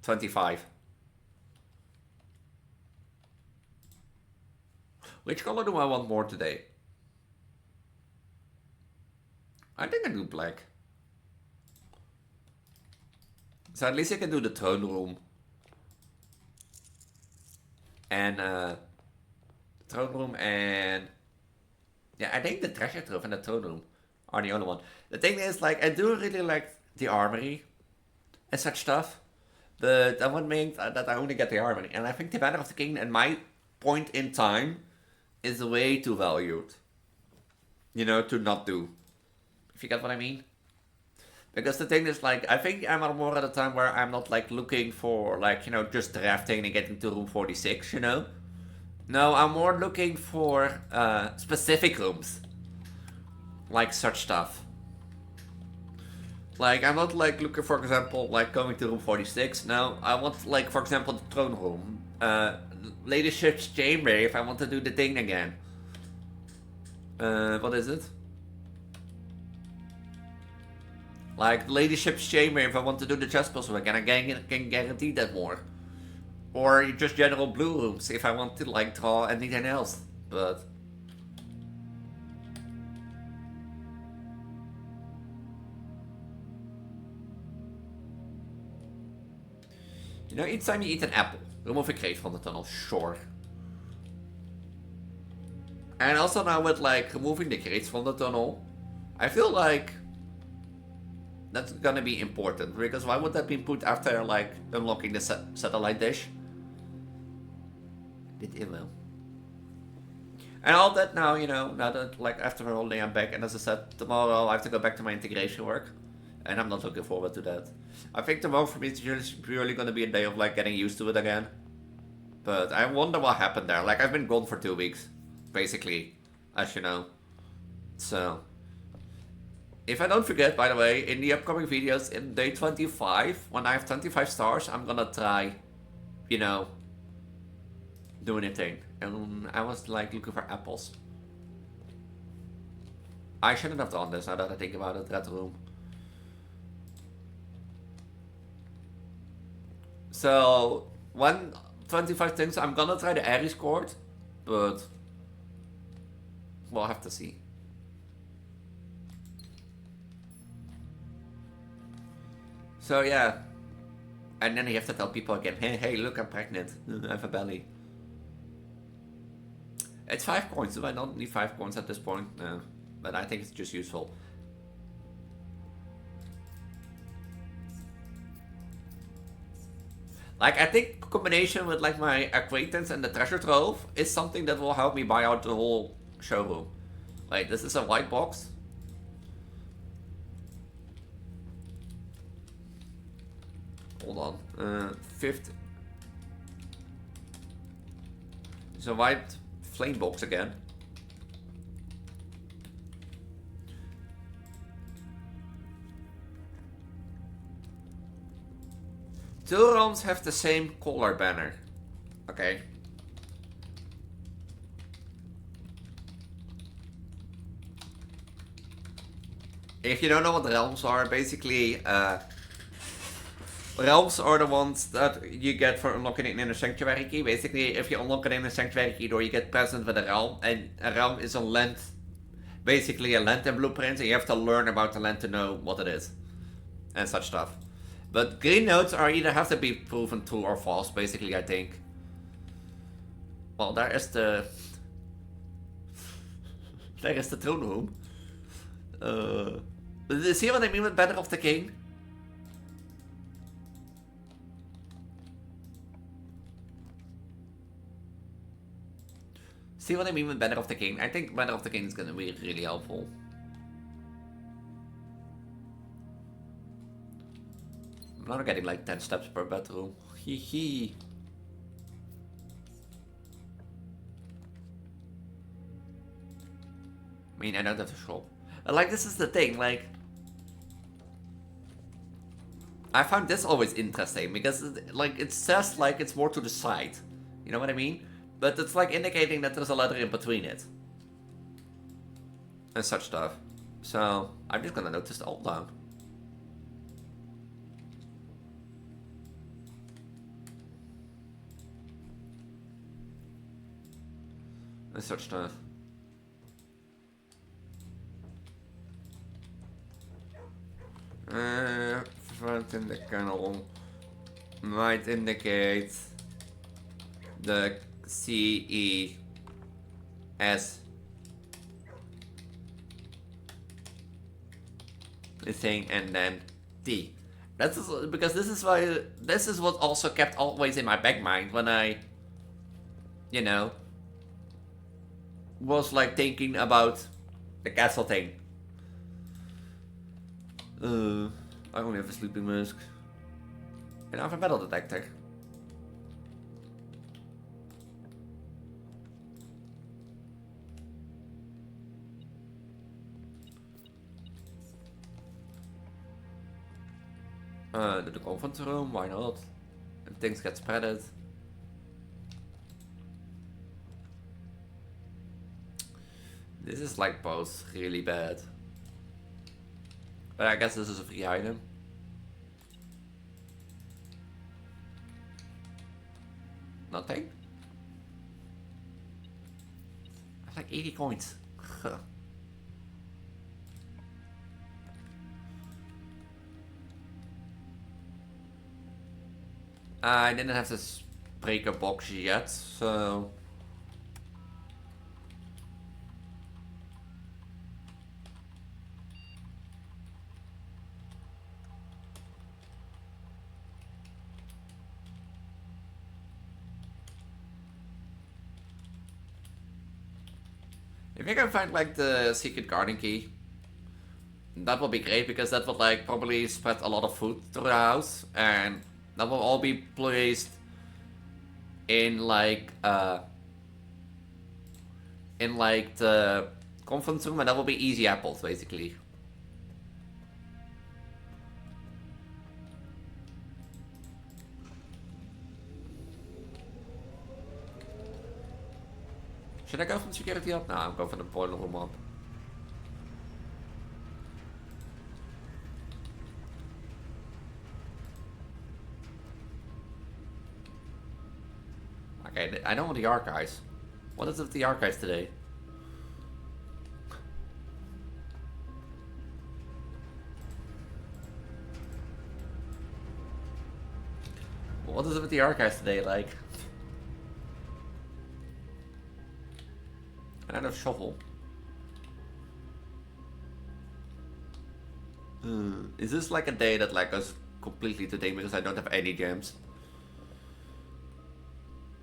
25. Which color do I want more today? I think I do black. So at least I can do the throne room. And throne room and yeah, I think the treasure trove and the throne room are the only one. The thing is, like, I do really like the armory and such stuff, but that would mean that I only get the armory. And I think the Banner of the King, at my point in time, is way too valued. You know, to not do. If you get what I mean? Because the thing is, like, I think I'm more at a time where I'm not, like, looking for, like, you know, just drafting and getting to room 46, you know? No, I'm more looking for specific rooms. Like, such stuff. Like, I'm not, like, looking, for example, like, going to room 46. No, I want, like, for example, the throne room. Ladyship's chamber, if I want to do the thing again. What is it? Like, Ladyship's chamber, if I want to do the chess puzzle again, I can guarantee that more. Or just general blue rooms, if I want to, like, draw anything else. But... you know, each time you eat an apple, remove a crate from the tunnel, sure. And also now with, like, removing the crates from the tunnel, I feel like that's gonna be important, because why would that be put after, like, unlocking the satellite dish? Did it will. And all that now, you know, now that, like, after a holiday I'm back, and as I said, tomorrow I have to go back to my integration work, and I'm not looking forward to that. I think tomorrow for me is just purely gonna be a day of, like, getting used to it again. But I wonder what happened there. Like, I've been gone for 2 weeks, basically, as you know. So... if I don't forget, by the way, in the upcoming videos, in day 25, when I have 25 stars, I'm gonna try, you know, doing a thing. And I was, like, looking for apples. I shouldn't have done this, now that I think about it, that room. So, 25 things, I'm gonna try the Aries court, but we'll have to see. So yeah, and then you have to tell people again, hey, look, I'm pregnant, I have a belly. It's 5 coins, do I not need 5 coins at this point? No, but I think it's just useful. Like, I think combination with, like, my acquaintance and the treasure trove is something that will help me buy out the whole showroom. Wait, this is a white box? Hold on, 50. It's a white flame box again. Two realms have the same color banner. Okay. If you don't know what realms are, basically, realms are the ones that you get for unlocking an inner sanctuary key. Basically, if you unlock an inner sanctuary key door, you get present with a realm, and a realm is a land basically a lantern blueprint, and you have to learn about the land to know what it is and such stuff. But green nodes are either have to be proven true or false, basically, I think. Well, there is the throne room. See what I mean with Banner of the King? See what I mean with Banner of the King? I think Banner of the King is gonna be really helpful. I'm not getting like 10 steps per bedroom. Hee hee. I mean, I don't have to shop. Like, this is the thing, like... I found this always interesting, because, like, it says, like, it's more to the side. You know what I mean? But it's, like, indicating that there's a letter in between it. And such stuff. So, I'm just gonna note this all down. And such stuff. Front in the kennel might indicate the CES thing and then D. That's because this is why this is what also kept always in my back mind when I, you know, was like thinking about the castle thing. I only have a sleeping mask. And I have a metal detector. The conference room, why not? And things get spreaded. This is like both really bad. But I guess this is a free item. Nothing? I have like 80 coins. Huh. I didn't have this breaker box yet, so... If I can find like the secret garden key, that will be great, because that will like probably spread a lot of food through the house, and that will all be placed in like the conference room, and that will be easy apples basically. Should I go from security up? No, I'm going for the boiler room up. Okay, I know the archives. What is with the archives today? What is it with the archives today, like? I don't have a shovel. Is this like a day that like goes completely today because I don't have any gems?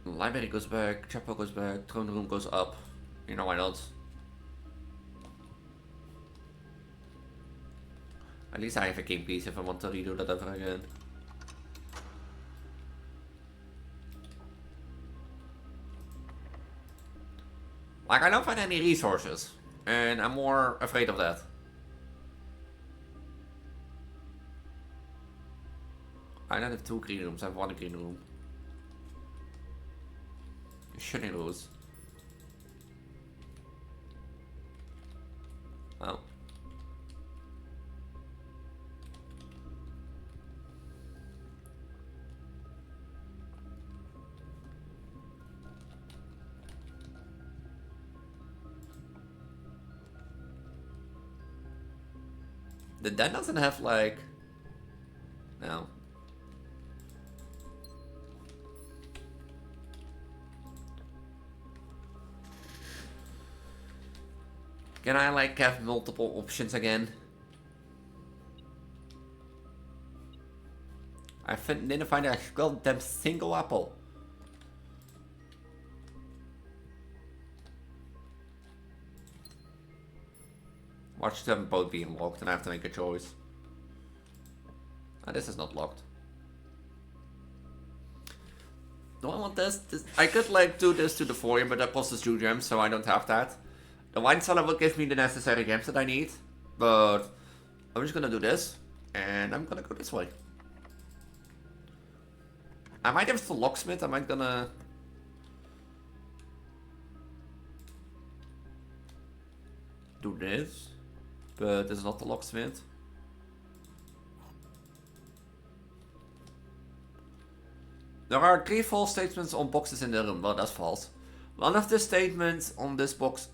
Library goes back, chapel goes back, throne room goes up. You know why not? At least I have a game piece if I want to redo that ever again. Like, I don't find any resources, and I'm more afraid of that. I don't have 2 green rooms, I have 1 green room. Shouldn't lose. Oh. That doesn't have like... No. Can I like have multiple options again? Didn't find a goddamn single apple. Watch them both being locked and I have to make a choice. Oh, this is not locked. Do I want this? I could like do this to the foyer, but that costs us 2 gems, so I don't have that. The wine cellar will give me the necessary gems that I need, but I'm just gonna do this, and I'm gonna go this way. I might have the locksmith, I might gonna... do this, but this is not the locksmith. There are 3 false statements on boxes in the room. Well, that's false. One of the statements on this box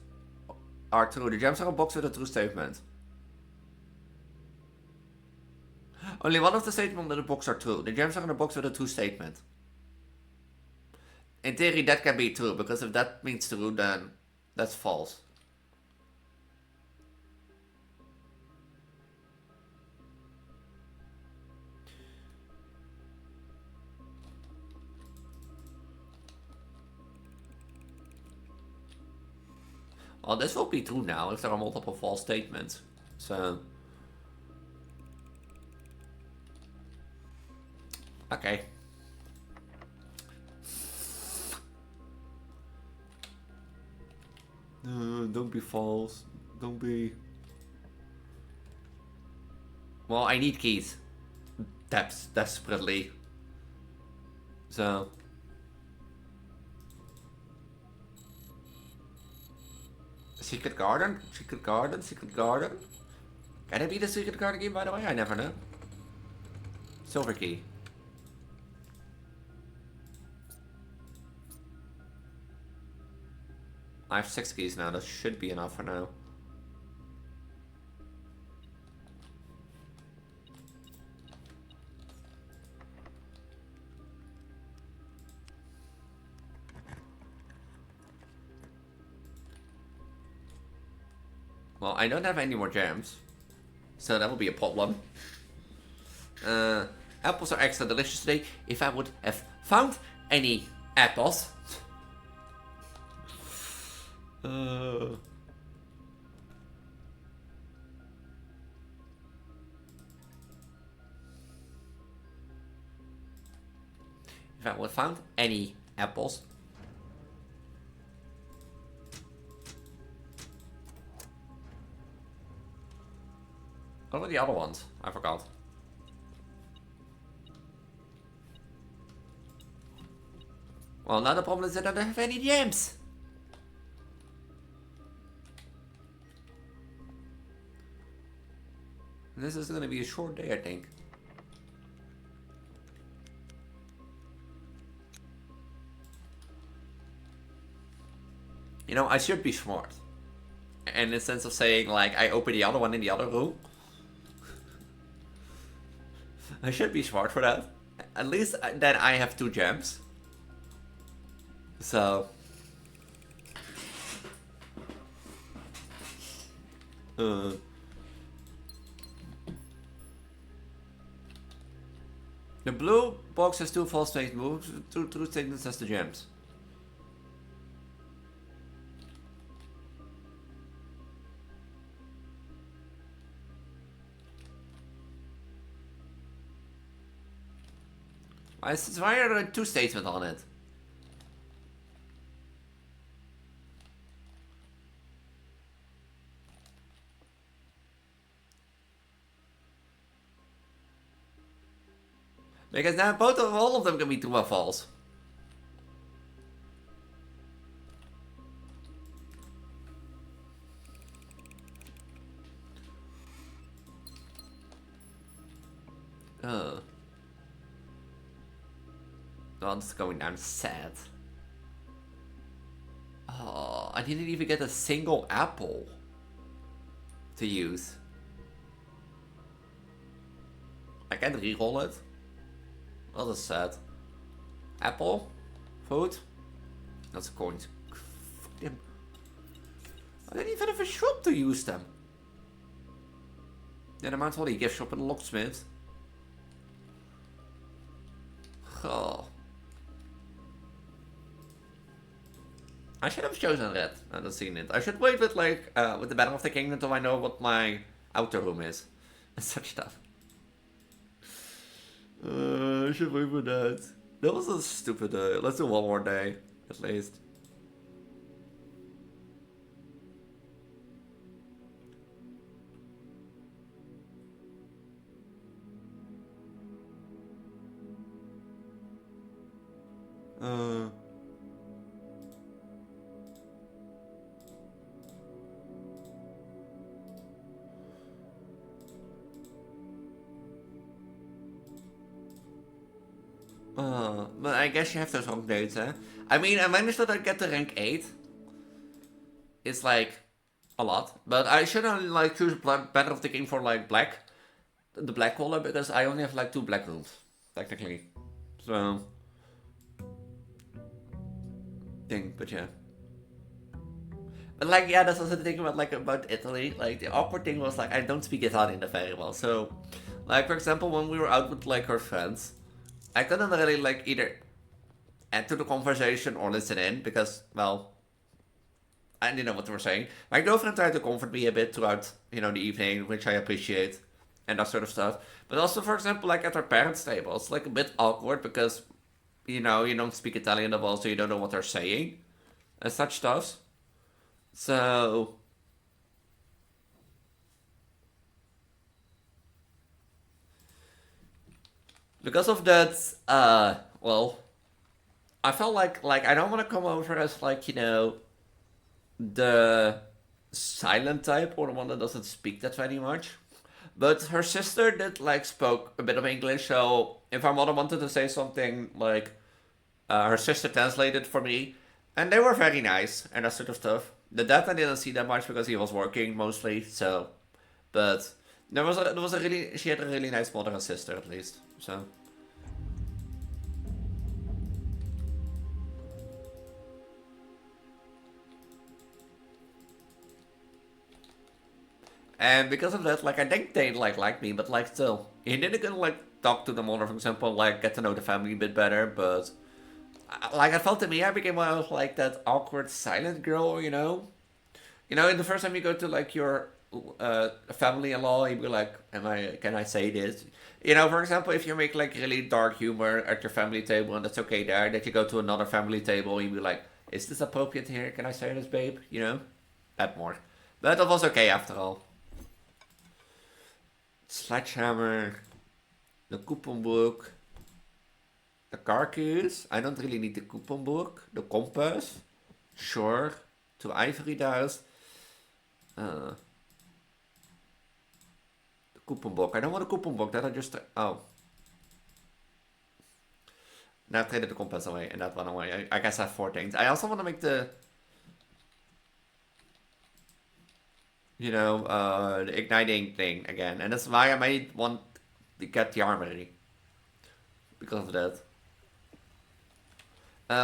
are true. The gems are a box with a true statement. Only one of the statements on the box are true. The gems are in a box with a true statement. In theory, that can be true, because if that means true, then that's false. Well, this will be true now if there are multiple false statements. So... okay. Don't be false. Don't be... well, I need keys. Desperately. So... secret garden? Secret garden? Secret garden? Can it be the secret garden game, by the way? I never know. Silver key. I have 6 keys now, that should be enough for now. Well, I don't have any more gems, so that will be a problem. Apples are extra delicious today. If I would have found any apples... if I would have found any apples... what were the other ones? I forgot. Well, now the problem is that I don't have any gems. This is gonna be a short day, I think. You know, I should be smart. In the sense of saying, like, I open the other one in the other room. I should be smart for that. At least then I have 2 gems. So... the blue box has 2 false statements, 2 true statements as the gems. Why are there 2 statements on it? Because now all of them can be true or false. Oh, this is going down sad. Oh, I didn't even get a single apple to use. I can't re-roll it. That is sad. Apple? Food? That's a coin. Fuck them. I didn't even have a shop to use them. Yeah, I might as well a gift shop and a locksmith. Oh. I should have chosen red. I haven't seen it. I should wait with like with the Battle of the King until I know what my outer room is and such stuff. I should wait for that. That was a stupid day. Let's do one more day at least. But I guess you have those updates, huh? I mean, I managed to get to rank 8. It's like a lot. But I should only like choose Battle of the King for like black. The black color, because I only have like 2 black rooms, technically. So. Thing, but yeah. But like, yeah, that's also the thing about Italy. Like, the awkward thing was like, I don't speak Italian very well. So, like, for example, when we were out with like her friends, I couldn't really like either add to the conversation or listen in because, well, I didn't know what they were saying. My girlfriend tried to comfort me a bit throughout, the evening, which I appreciate, and that sort of stuff. But also, for example, like at our parents' table, it's like a bit awkward because, you don't speak Italian at all, so you don't know what they're saying and such stuff. So, because of that, well, I felt like I don't want to come over as like the silent type or the one that doesn't speak that very much. But her sister did like spoke a bit of English, so if my mother wanted to say something, like her sister translated for me, and they were very nice and that sort of stuff. The dad I didn't see that much because he was working mostly, so but there was a really she had a really nice mother and sister at least. So and because of that, like I think they like me, but like still, he didn't gonna like talk to the mother, for example, like get to know the family a bit better. But like I felt to me, I became one of like that awkward silent girl, in the first time you go to like your family-in-law, you be like, can I say this? For example, if you make like really dark humor at your family table and that's okay there, that you go to another family table, you be like, is this appropriate here? Can I say this, babe? That more. But that was okay after all. Sledgehammer, the coupon book, the car keys. I don't really need the coupon book. The compass, sure. Two ivory dials. The coupon book. I don't want a coupon book. That I just now I traded the compass away and that one away. I guess I have 4 things. I also want to make the the igniting thing again, and that's why I might want to get the armory because of that.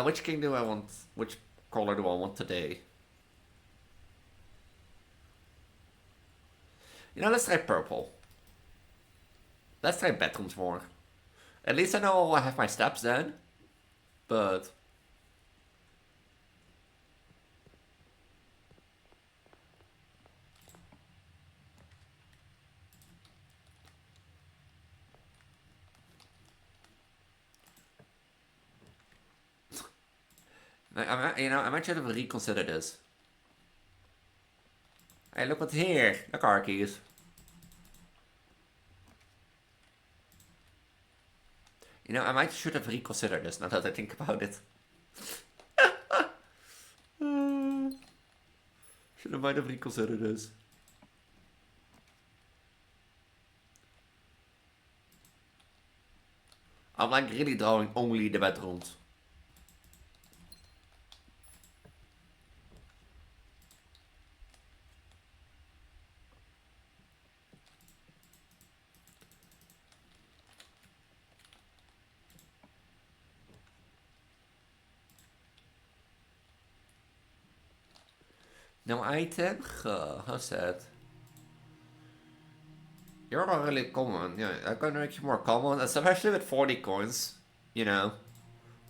Which king do I want? Which color do I want today? Let's try purple. Let's try bedrooms more. At least I know I have my steps then. But I might try to reconsider this. Hey, look what's here. The car keys. I might should have reconsidered this now that I think about it. Might have reconsidered this. I'm like really drawing only the bedrooms. No item? How sad. You're not really common. Yeah, I'm gonna make you more common, especially with 40 coins. You know,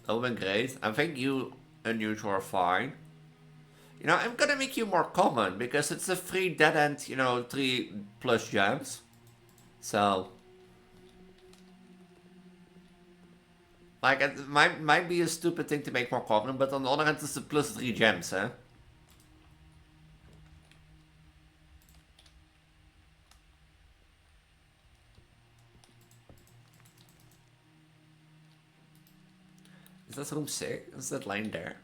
that would be great. I think you and you two are fine. You know, I'm gonna make you more common because it's a free dead end, 3 plus gems. So, like, it might be a stupid thing to make more common, but on the other hand, it's a plus 3 gems, eh? Is that room 6? Is that line there?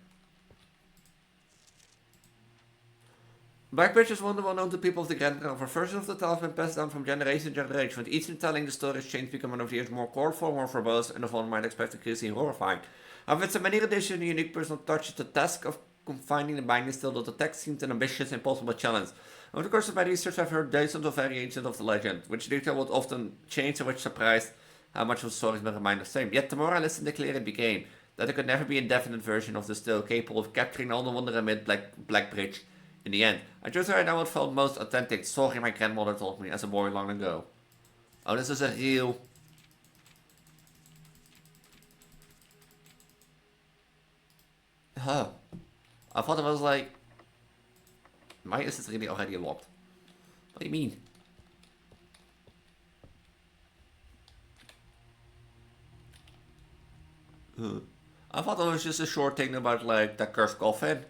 Blackbridge is one the well-known to people of the Grand River. Versions of the tale have been passed down from generation to generation, with each telling the story's change becoming over the years more colorful, more verbose, and of one might expect increasingly horrifying. However, it's a many addition and unique personal touch. The task of confining the binding still, though the text seemed an ambitious, impossible challenge. Over the course of my research, I've heard dozens of variations of the legend, which detail would often change and which surprised how much of the story has been remained the same. Yet the more I listened, the clearer it became that there could never be a definite version of the tale capable of capturing all the wonder amid Blackbridge. In the end, I chose to write down what felt most authentic, story my grandmother told me as a boy long ago. Oh, this is a real... Huh. I thought it was like... Why is this really already locked? What do you mean? I thought it was just a short thing about like that cursed coffin.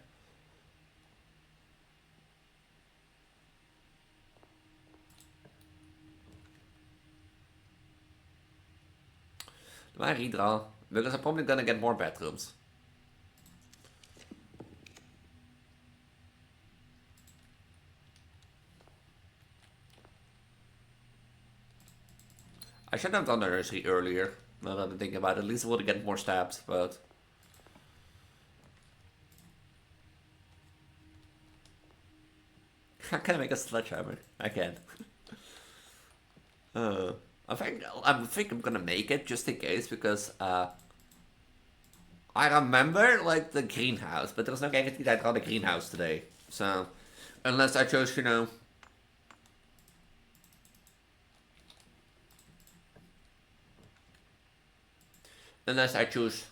Do I redraw? Because I'm probably gonna get more bedrooms. I should have done the nursery earlier. Now that I think about it, at least I would get more stabs, but... I can make a sledgehammer. I can. I think I'm gonna make it just in case because I remember like the greenhouse, but there's no guarantee that I got a greenhouse today. So unless I chose, unless I choose,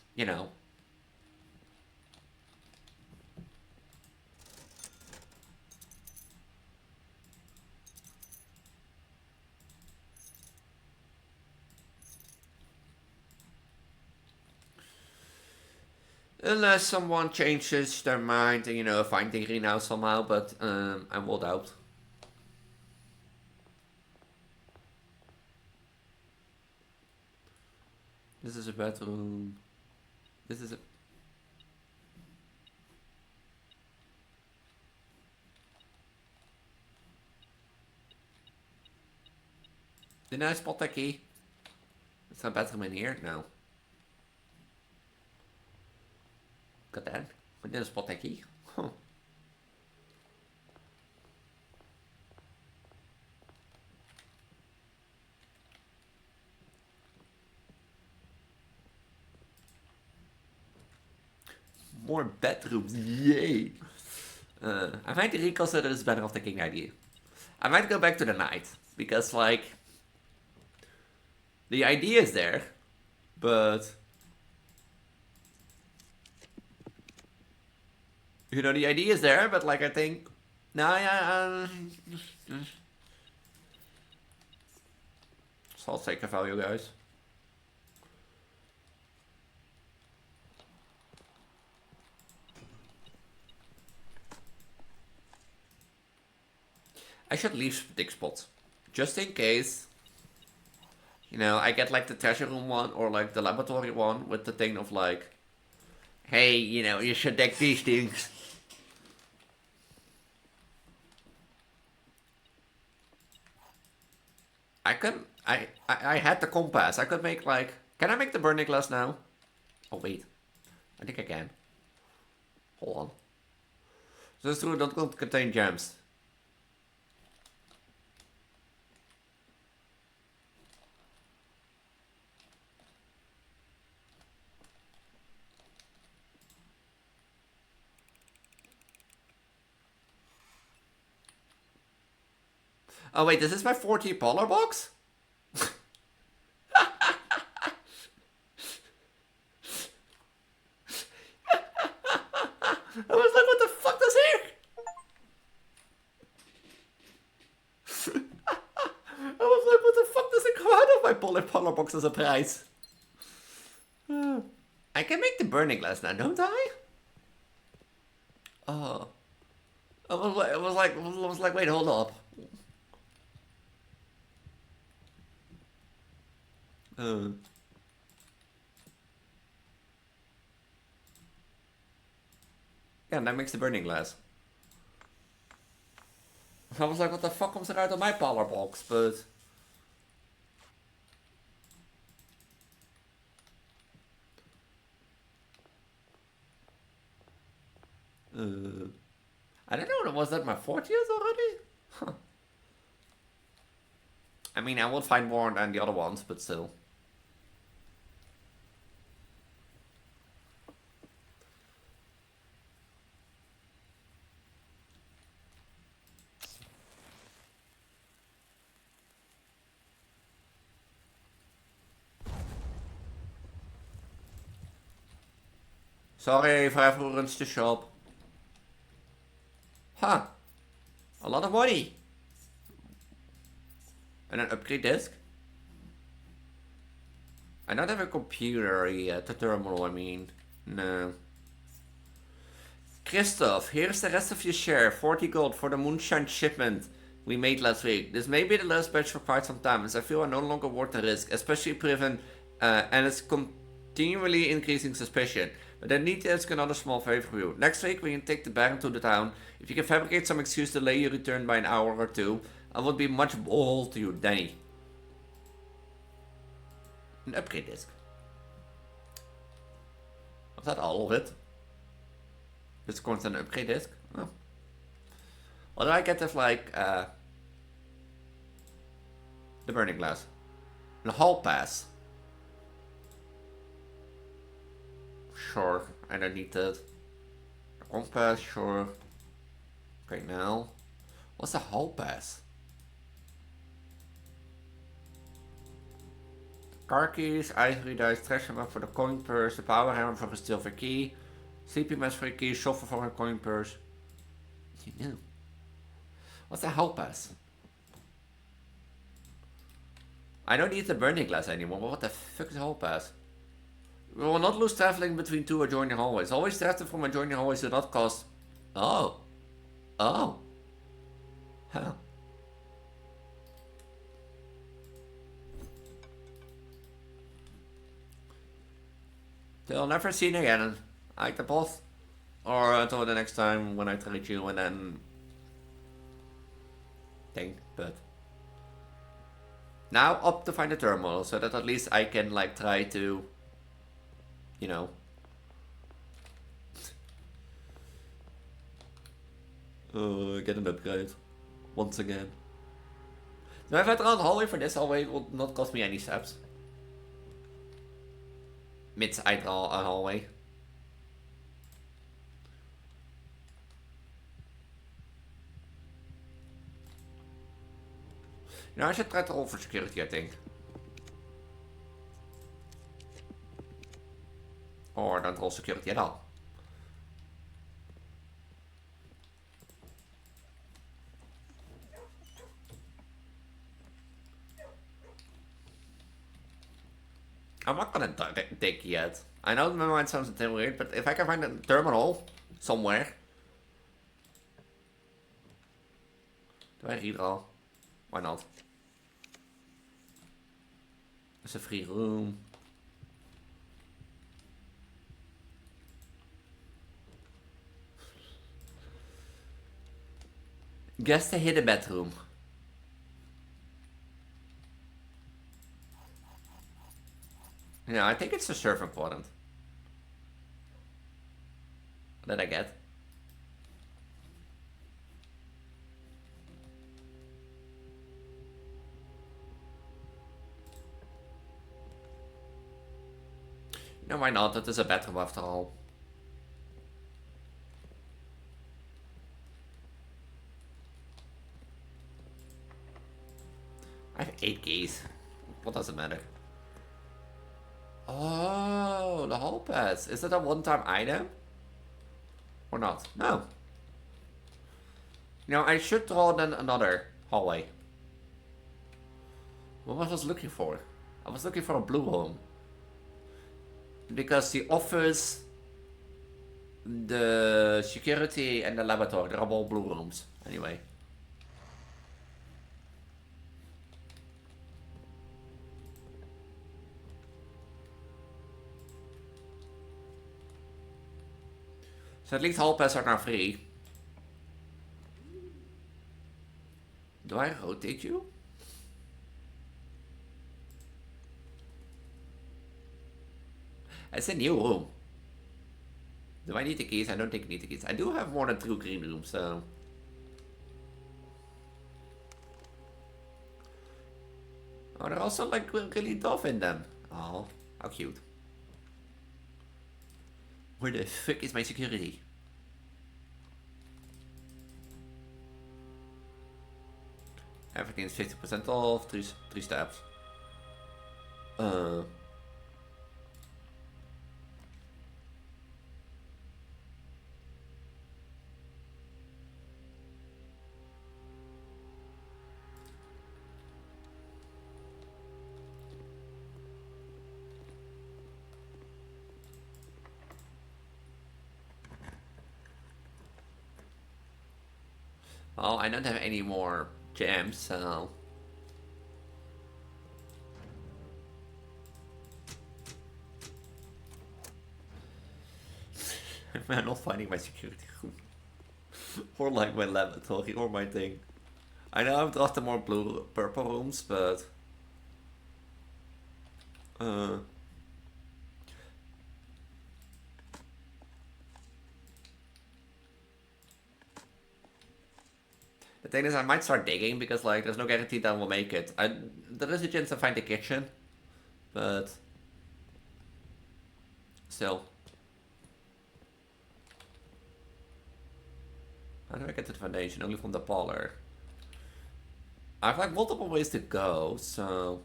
unless someone changes their mind and find the greenhouse somehow. But I will doubt. This is a bedroom. This is a... Did I spot that key? Is there a bedroom in here? No. Got that? I didn't spot that key. Huh. More bedrooms, yay! I might reconsider this better of taking idea. I might go back to the night because, like, the idea is there, but the idea is there, but like I think, nah, yeah, so I'll take a value, guys. I should leave dig spots. Just in case, I get like the treasure room one or like the laboratory one with the thing of like, hey, you should deck these things. I had the compass. I could make like, can I make the burning glass now? Oh wait, I think I can. Hold on. This room don't contain gems. Oh wait, this is my 40 polar box? I was like, what the fuck does here? I was like, what the fuck does it come out of my polar box as a prize? I can make the burning glass now, don't I? Oh. I was like, wait, hold up. Yeah, and that makes the burning glass. I was like, what the fuck comes out of my polar box? But I don't know. Was that my 40th already? Huh. I mean, I will find more than the other ones, but still. Sorry if everyone runs the shop. Huh. A lot of money. And an upgrade disk? I don't have a computer yet, a terminal, I mean. No. Christoph, here's the rest of your share. 40 gold for the moonshine shipment we made last week. This may be the last batch for quite some time, as I feel I'm no longer worth the risk, especially given and it's continually increasing suspicion. But I need to ask another small favor from you. Next week, we can take the Baron to the town. If you can fabricate some excuse to delay your return by an hour or two, I would be much obliged to you, Danny. An upgrade disc. Was that all of it? This comes an upgrade disc? Oh. What do I get if, like, the burning glass? The hall pass. Sure, I don't need that. The compass, sure. Okay, now. What's the hall pass? Car keys, ivory dice, treasure map for the coin purse, the power hammer for a silver key, sleeping mask for a key, shovel for a coin purse. You knew. What's the hall pass? I don't need the burning glass anymore, but what the fuck is hall pass? We will not lose traveling between two adjoining hallways. Always travel from adjoining hallways do not cost. Oh. Oh. Huh. Till never seen again. I like the both. Or until the next time when I trade you and then thing, but now up to find a terminal so that at least I can like try to, you know, get an upgrade once again. Now if I draw a hallway for this hallway, it will not cost me any steps. Mid I draw a hallway. You know, I should try to roll for security, I think. Or don't roll security at all. I'm not gonna dig yet. I know my mind sounds a little weird, but if I can find a terminal somewhere. Do I redraw? Why not? There's a free room. Guess the hidden bedroom. Yeah, I think it's the serve important. What did I get? No, why not? It is a bedroom after all. I have 8 keys. What does it matter? Oh, the hall pass. Is that a one-time item? Or not? No. Now I should draw then another hallway. What was I looking for? I was looking for a blue room. Because the office, the security, and the laboratory, they're all blue rooms. Anyway. So at least hall pass are now free. Do I rotate you? It's a new room. Do I need the keys? I don't think I need the keys. I do have more than 2 green rooms, so... Oh, they're also like really tough in them. Oh, how cute. Where the fuck is my security? Everything is 50% off, 3 steps. Well, I don't have any more gems, so... I'm not finding my security room. Or like my laboratory, or my thing. I know I've drafted more purple rooms, but... The thing is, I might start digging, because like, there's no guarantee that we'll make it. There is a chance to find the kitchen, but... Still. How do I get to the foundation? Only from the parlor. I have like multiple ways to go, so...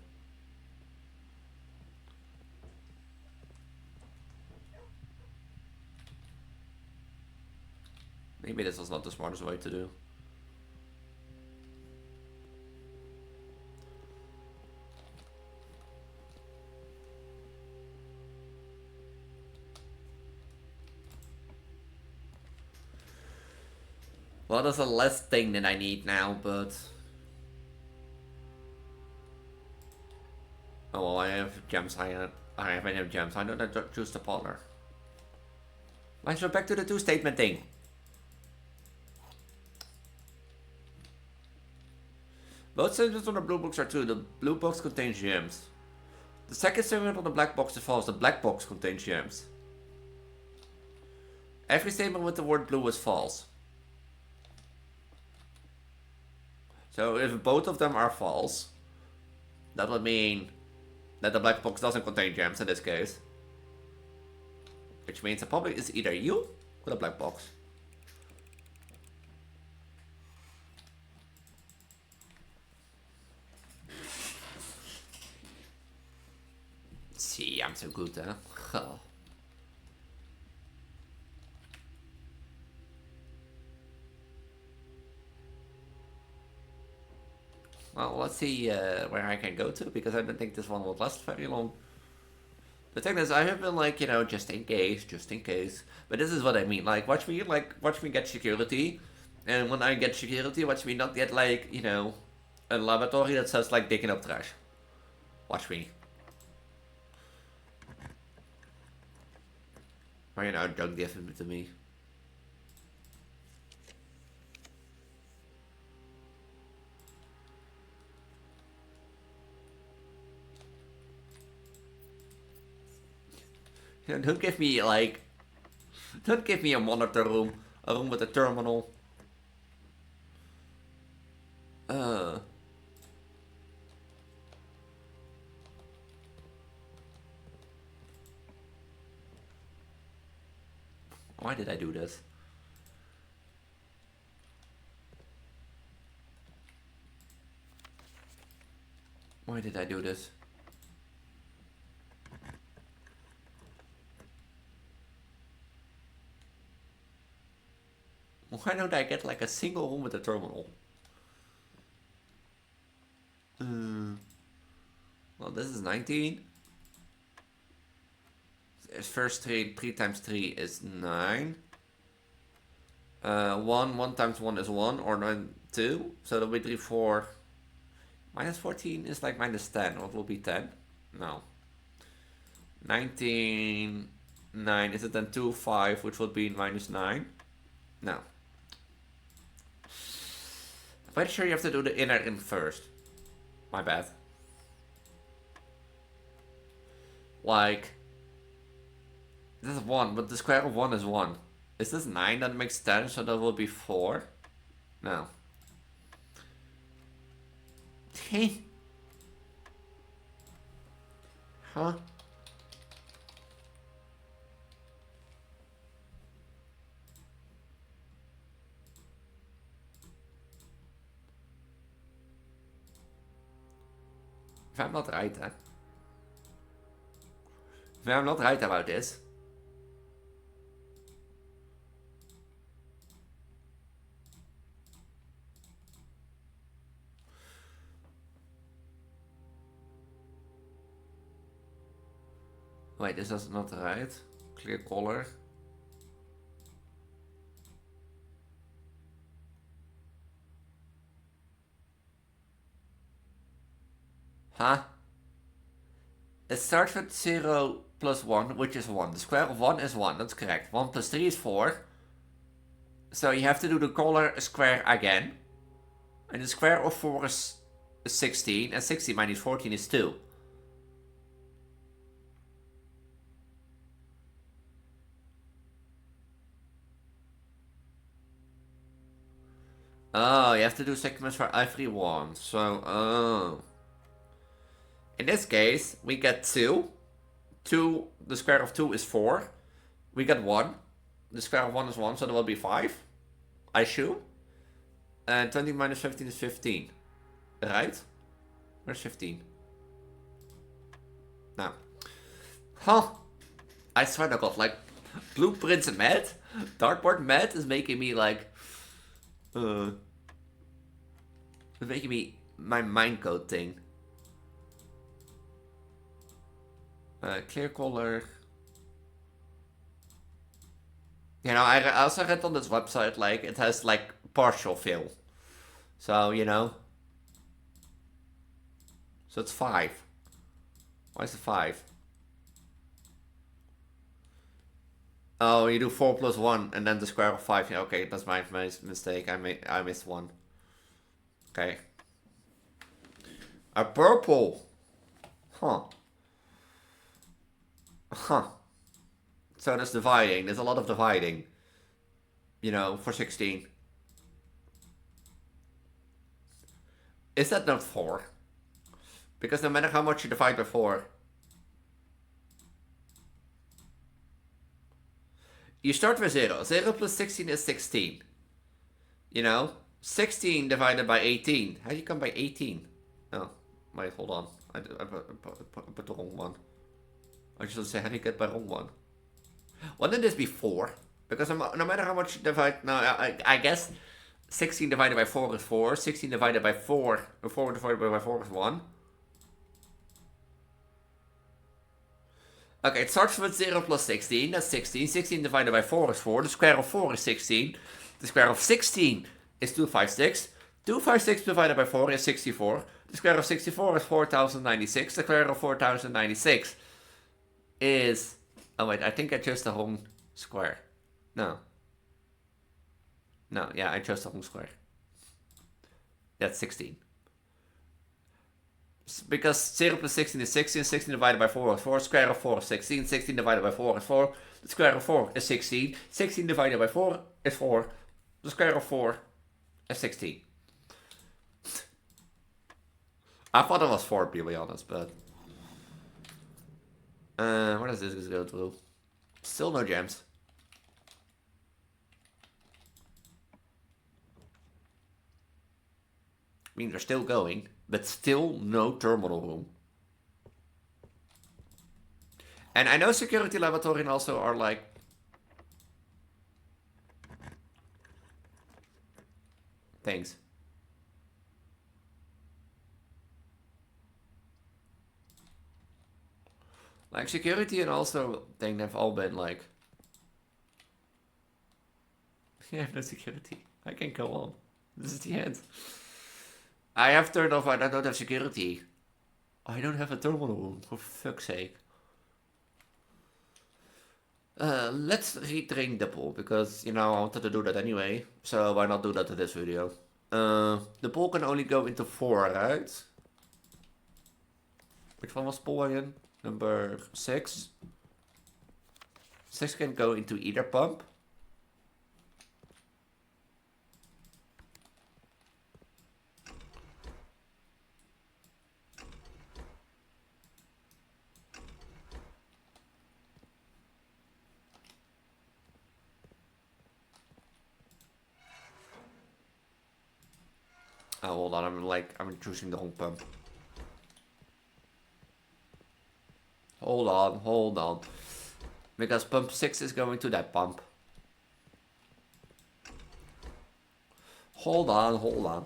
Maybe this was not the smartest way to do. Well, there's a less thing than I need now, but... Oh well, I have gems, I have any gems, I don't choose the parlor. Let's go back to the 2 statement thing. Both statements on the blue box are true. The blue box contains gems. The second statement on the black box is false. The black box contains gems. Every statement with the word blue is false. So if both of them are false, that would mean that the black box doesn't contain gems in this case. Which means the public is either you or the black box. See, I'm so good, huh? Oh. Well, let's see where I can go to, because I don't think this one will last very long. The thing is, I have been like, you know, just in case. But this is what I mean. Like, watch me get security, and when I get security, watch me not get like, you know, a laboratory that says like digging up trash. Watch me. Or, you know, don't give him to me. Don't give me like... Don't give me a monitor room. A room with a terminal. Why did I do this? Why did I do this? Why don't I get like a single room with a terminal? Well, this is 19. First 3 times 3 is 9. 1 times 1 is 1, or 9, 2. So that'll be 3, 4. Minus 14 is like minus 10. What will be 10? No. 19, 9. Is it then 2, 5, which will be minus 9? No. I'm pretty sure you have to do the inner in first. My bad. Like, this is 1, but the square of 1 is 1. Is this 9? That makes 10, so that will be 4. No. Huh? If I'm not right, then. If I'm not right about this. Wait, this is not right. Clear color. Huh? It starts with 0 plus 1, which is 1. The square of 1 is 1, that's correct. 1 plus 3 is 4. So you have to do the color square again. And the square of 4 is 16, and 16 minus 14 is 2. Oh, you have to do segments for every one. So, oh. In this case, we get 2. 2, the square of 2 is 4. We get 1. The square of 1 is 1, so that will be 5. I assume. And 20 minus 15 is 15. Right? Where's 15? No. Huh. I swear to God, like, blueprints and math, dartboard math is making me like, it's making me my mind code thing. Clear color. You know, I also read on this website, like, it has, like, partial fill. So, you know. So it's 5. Why is it 5? Oh, you do 4 plus 1, and then the square of 5. Yeah, okay, that's my mistake. I missed 1. Okay. A purple. Huh. Huh. So there's dividing. There's a lot of dividing. You know, for 16. Is that not 4? Because no matter how much you divide by 4, you start with 0. 0 plus 16 is 16. You know? 16 divided by 18. How do you come by 18? Oh, wait, hold on. I put the wrong one. I should say, how do you get by wrong one? Wouldn't this be 4? Because no matter how much you divide... No, I guess 16 divided by 4 is 4. 16 divided by 4... 4 divided by 4 is 1. Okay, it starts with 0 plus 16. That's 16. 16 divided by 4 is 4. The square of 4 is 16. The square of 16 is 256. 256 divided by 4 is 64. The square of 64 is 4096. The square of 4096 is... Oh wait, I think I chose the wrong square. No. No, yeah, I chose the wrong square. That's 16. Because 0 plus 16 is 16. 16 divided by 4 is 4. Square of 4 is 16. 16 divided by 4 is 4. The square of 4 is 16. 16 divided by 4 is 4. The square of 4 is 16. I thought it was 4, to be honest, but... what does this go through? Still no gems. mean, they're still going, but still no terminal room. And I know security laboratory also are like... Thanks. Like security and also thing have all been like... I have no security. I can go on. This is the end. I have turned off, I don't have security. I don't have a terminal room, for fuck's sake. Let's retrain the pool, because, you know, I wanted to do that anyway. So why not do that in this video? The pool can only go into 4, right? Which one was pool again? Number 6. 6 can go into either pump. Oh, hold on, I'm choosing the wrong pump. Hold on. Because pump 6 is going to that pump. Hold on.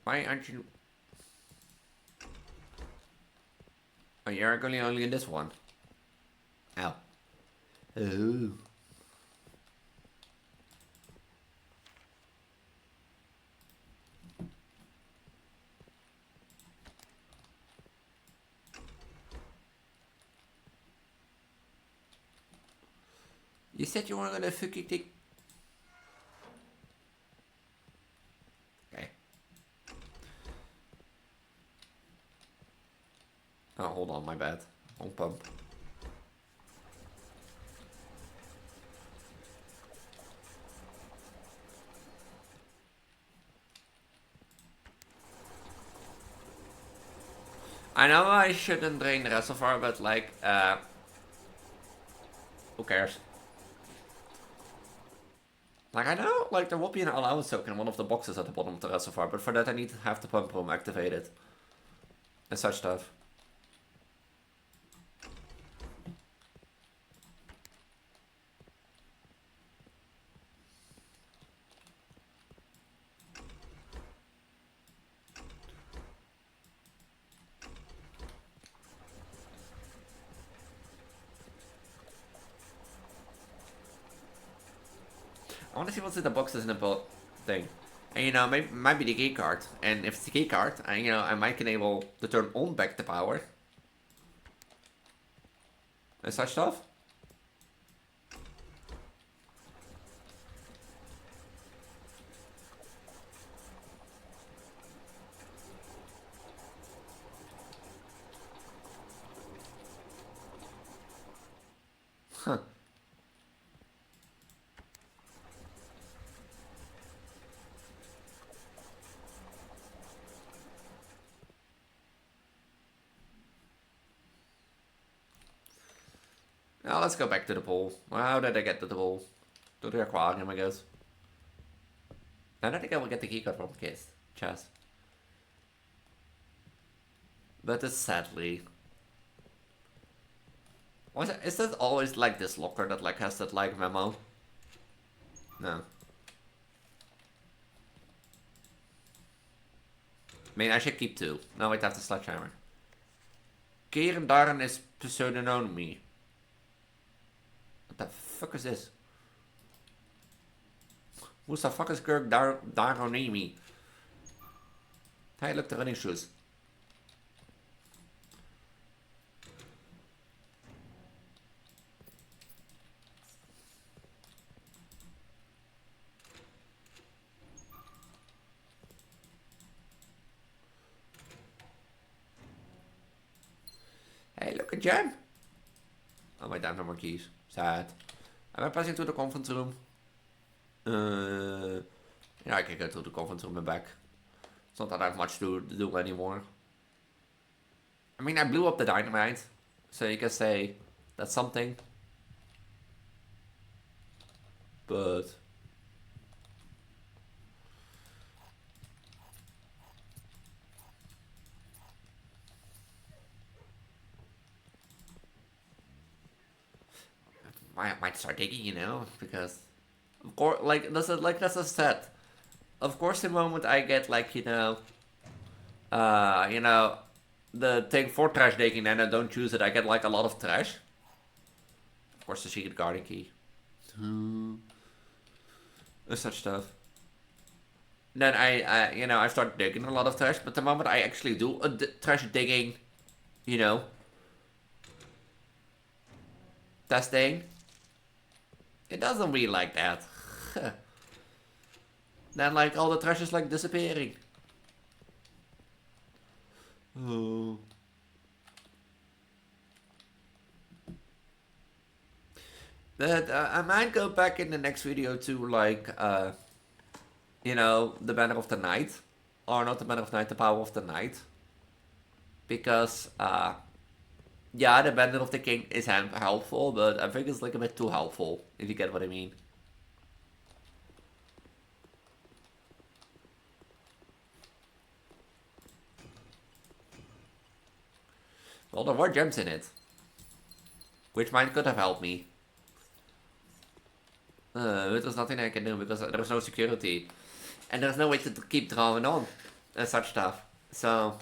Why aren't you... Oh, you're only in this one. Ow. Oh. You said you weren't gonna fucking take... Okay. Oh, hold on, my bad. Wrong pump. I know I shouldn't drain the reservoir, but like, who cares? Like, I know, like, there will be an allowance token in one of the boxes at the bottom of the reservoir, but for that I need to have the pump room activated. And such stuff. I want to see what's in the boxes in the thing. And you know, maybe might be the key card. And if it's the key card, I might enable to turn on back the power. And such stuff. Huh. Now let's go back to the pool. How did I get to the pool? To the aquarium, I guess. I don't think I will get the keycard from the chest. But sadly... Is that always like this locker that like has that like memo? No. I mean, I should keep 2. No, I'd have the sledgehammer. Keren Darren is pseudonymy. What the fuck is this? Who the fuck is Kirk Daronimi? Hey, look, the running shoes. Hey, look, a gem. Oh, my damn, no more keys. Sad. Am I passing to the conference room? Yeah, I can go to the conference room and back. It's not that I have much to do anymore. I mean, I blew up the dynamite, so you can say that's something. But I might start digging, you know, because of course, like that's a set. Of course, the moment I get like the thing for trash digging and I don't choose it, I get like a lot of trash. Of course, the secret garden key. And such stuff. Then I start digging a lot of trash, but the moment I actually do a trash digging, testing, it doesn't really like that. Then like all the trash is like disappearing. Oh. But I might go back in the next video to like, the banner of the night. Or not the banner of the night, the power of the night. Because, yeah, the banner of the king is helpful, but I think it's like a bit too helpful, if you get what I mean. Well, there were gems in it. Which might could have helped me. But there's nothing I can do because there's no security. And there's no way to keep drawing on. And such stuff. So...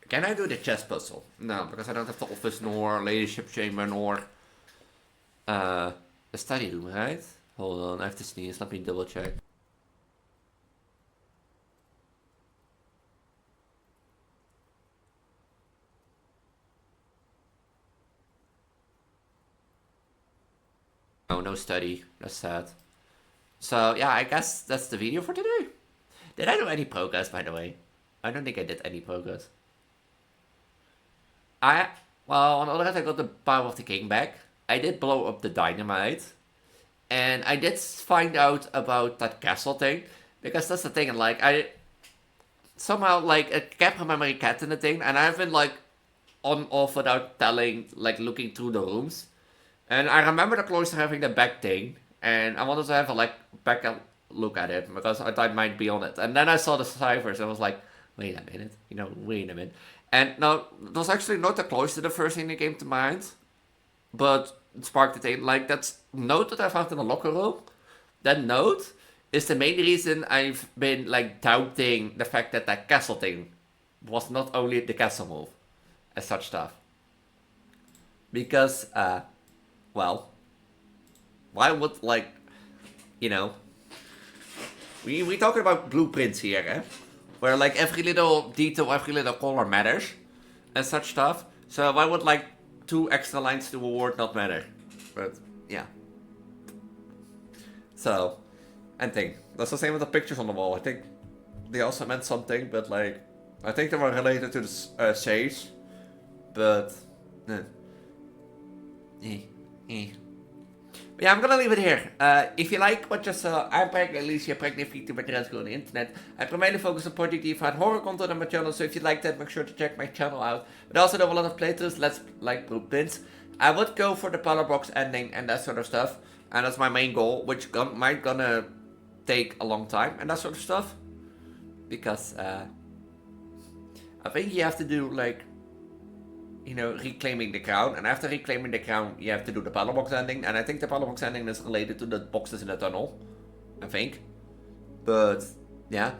Can I do the chess puzzle? No, because I don't have the office nor leadership chamber nor... a study room, right? Hold on, I have to sneeze. Let me double check. Oh, no study. That's sad. So, yeah, I guess that's the video for today. Did I do any progress, by the way? I don't think I did any progress. Well, on the other hand, I got the power of the king back. I did blow up the dynamite. And I did find out about that castle thing. Because that's the thing, and like, I... Somehow, like, it kept remembering cat in the thing. And I've been, like, on-off without telling, like, looking through the rooms. And I remember the cloister having the back thing. And I wanted to have a, like, back look at it. Because I thought it might be on it. And then I saw the ciphers and I was like, wait a minute. Wait a minute. And no, it was actually not the cloister the first thing that came to mind. But it sparked the thing. Like, that note that I found in the locker room. That note is the main reason I've been, like, doubting the fact that that castle thing was not only the castle move. As such stuff. Because, well, why would, like, we talking about blueprints here, eh? Where, like, every little detail, every little color matters. And such stuff. So why would, like, 2 extra lines to a word not matter? But, yeah. So, and thing. That's the same with the pictures on the wall. I think they also meant something, but, like, I think they were related to the sage. But, But yeah, I'm gonna leave it here. If you like what you saw, I'm Preggo, Elise, Preggo, Vtuber, Transgender on the internet. I primarily focus on porting and horror content on my channel, so if you like that, make sure to check my channel out. But I also do a lot of playthroughs, like blueprints. I would go for the color box ending and that sort of stuff. And that's my main goal, which might gonna take a long time and that sort of stuff. Because, I think you have to do, like, reclaiming the crown. And after reclaiming the crown, you have to do the color box ending. And I think the color box ending is related to the boxes in the tunnel. I think. But, yeah.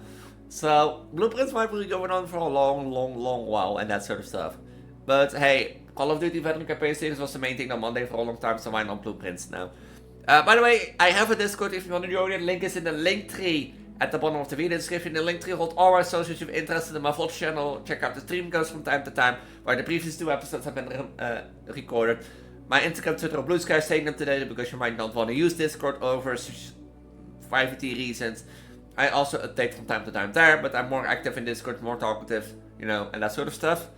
So, blueprints might be going on for a long while and that sort of stuff. But, hey, Call of Duty Veteran Campaign Series was the main thing on Monday for a long time, so why not blueprints now? By the way, I have a Discord if you want to join it. Link is in the linktree at the bottom of the video description. The linktree holds all our socials if you're interested in my VOD channel. Check out the stream goes from time to time, where the previous 2 episodes have been recorded. My Instagram, Twitter, or Blue Sky is staying up to date because you might not want to use Discord over privacy reasons. I also update from time to time there, but I'm more active in Discord, more talkative, and that sort of stuff.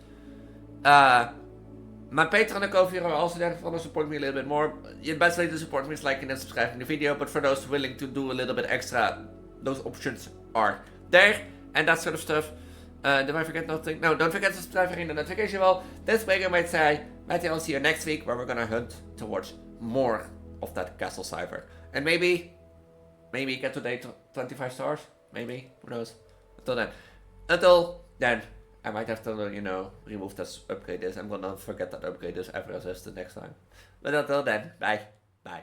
My Patreon and Ko-fi are also there if you want to support me a little bit more. The best way to support me is liking and subscribing the video, but for those willing to do a little bit extra, those options are there, and that sort of stuff. Did I forget nothing? No, don't forget to subscribe and ring the notification bell. This Preggo might say, maybe I'll see you next week, where we're gonna hunt towards more of that castle cipher. And maybe get today to 25 stars, maybe, who knows. Until then, I might have to, remove this, upgrade this. I'm gonna forget that upgrade this ever as the next time. But until then, bye. Bye.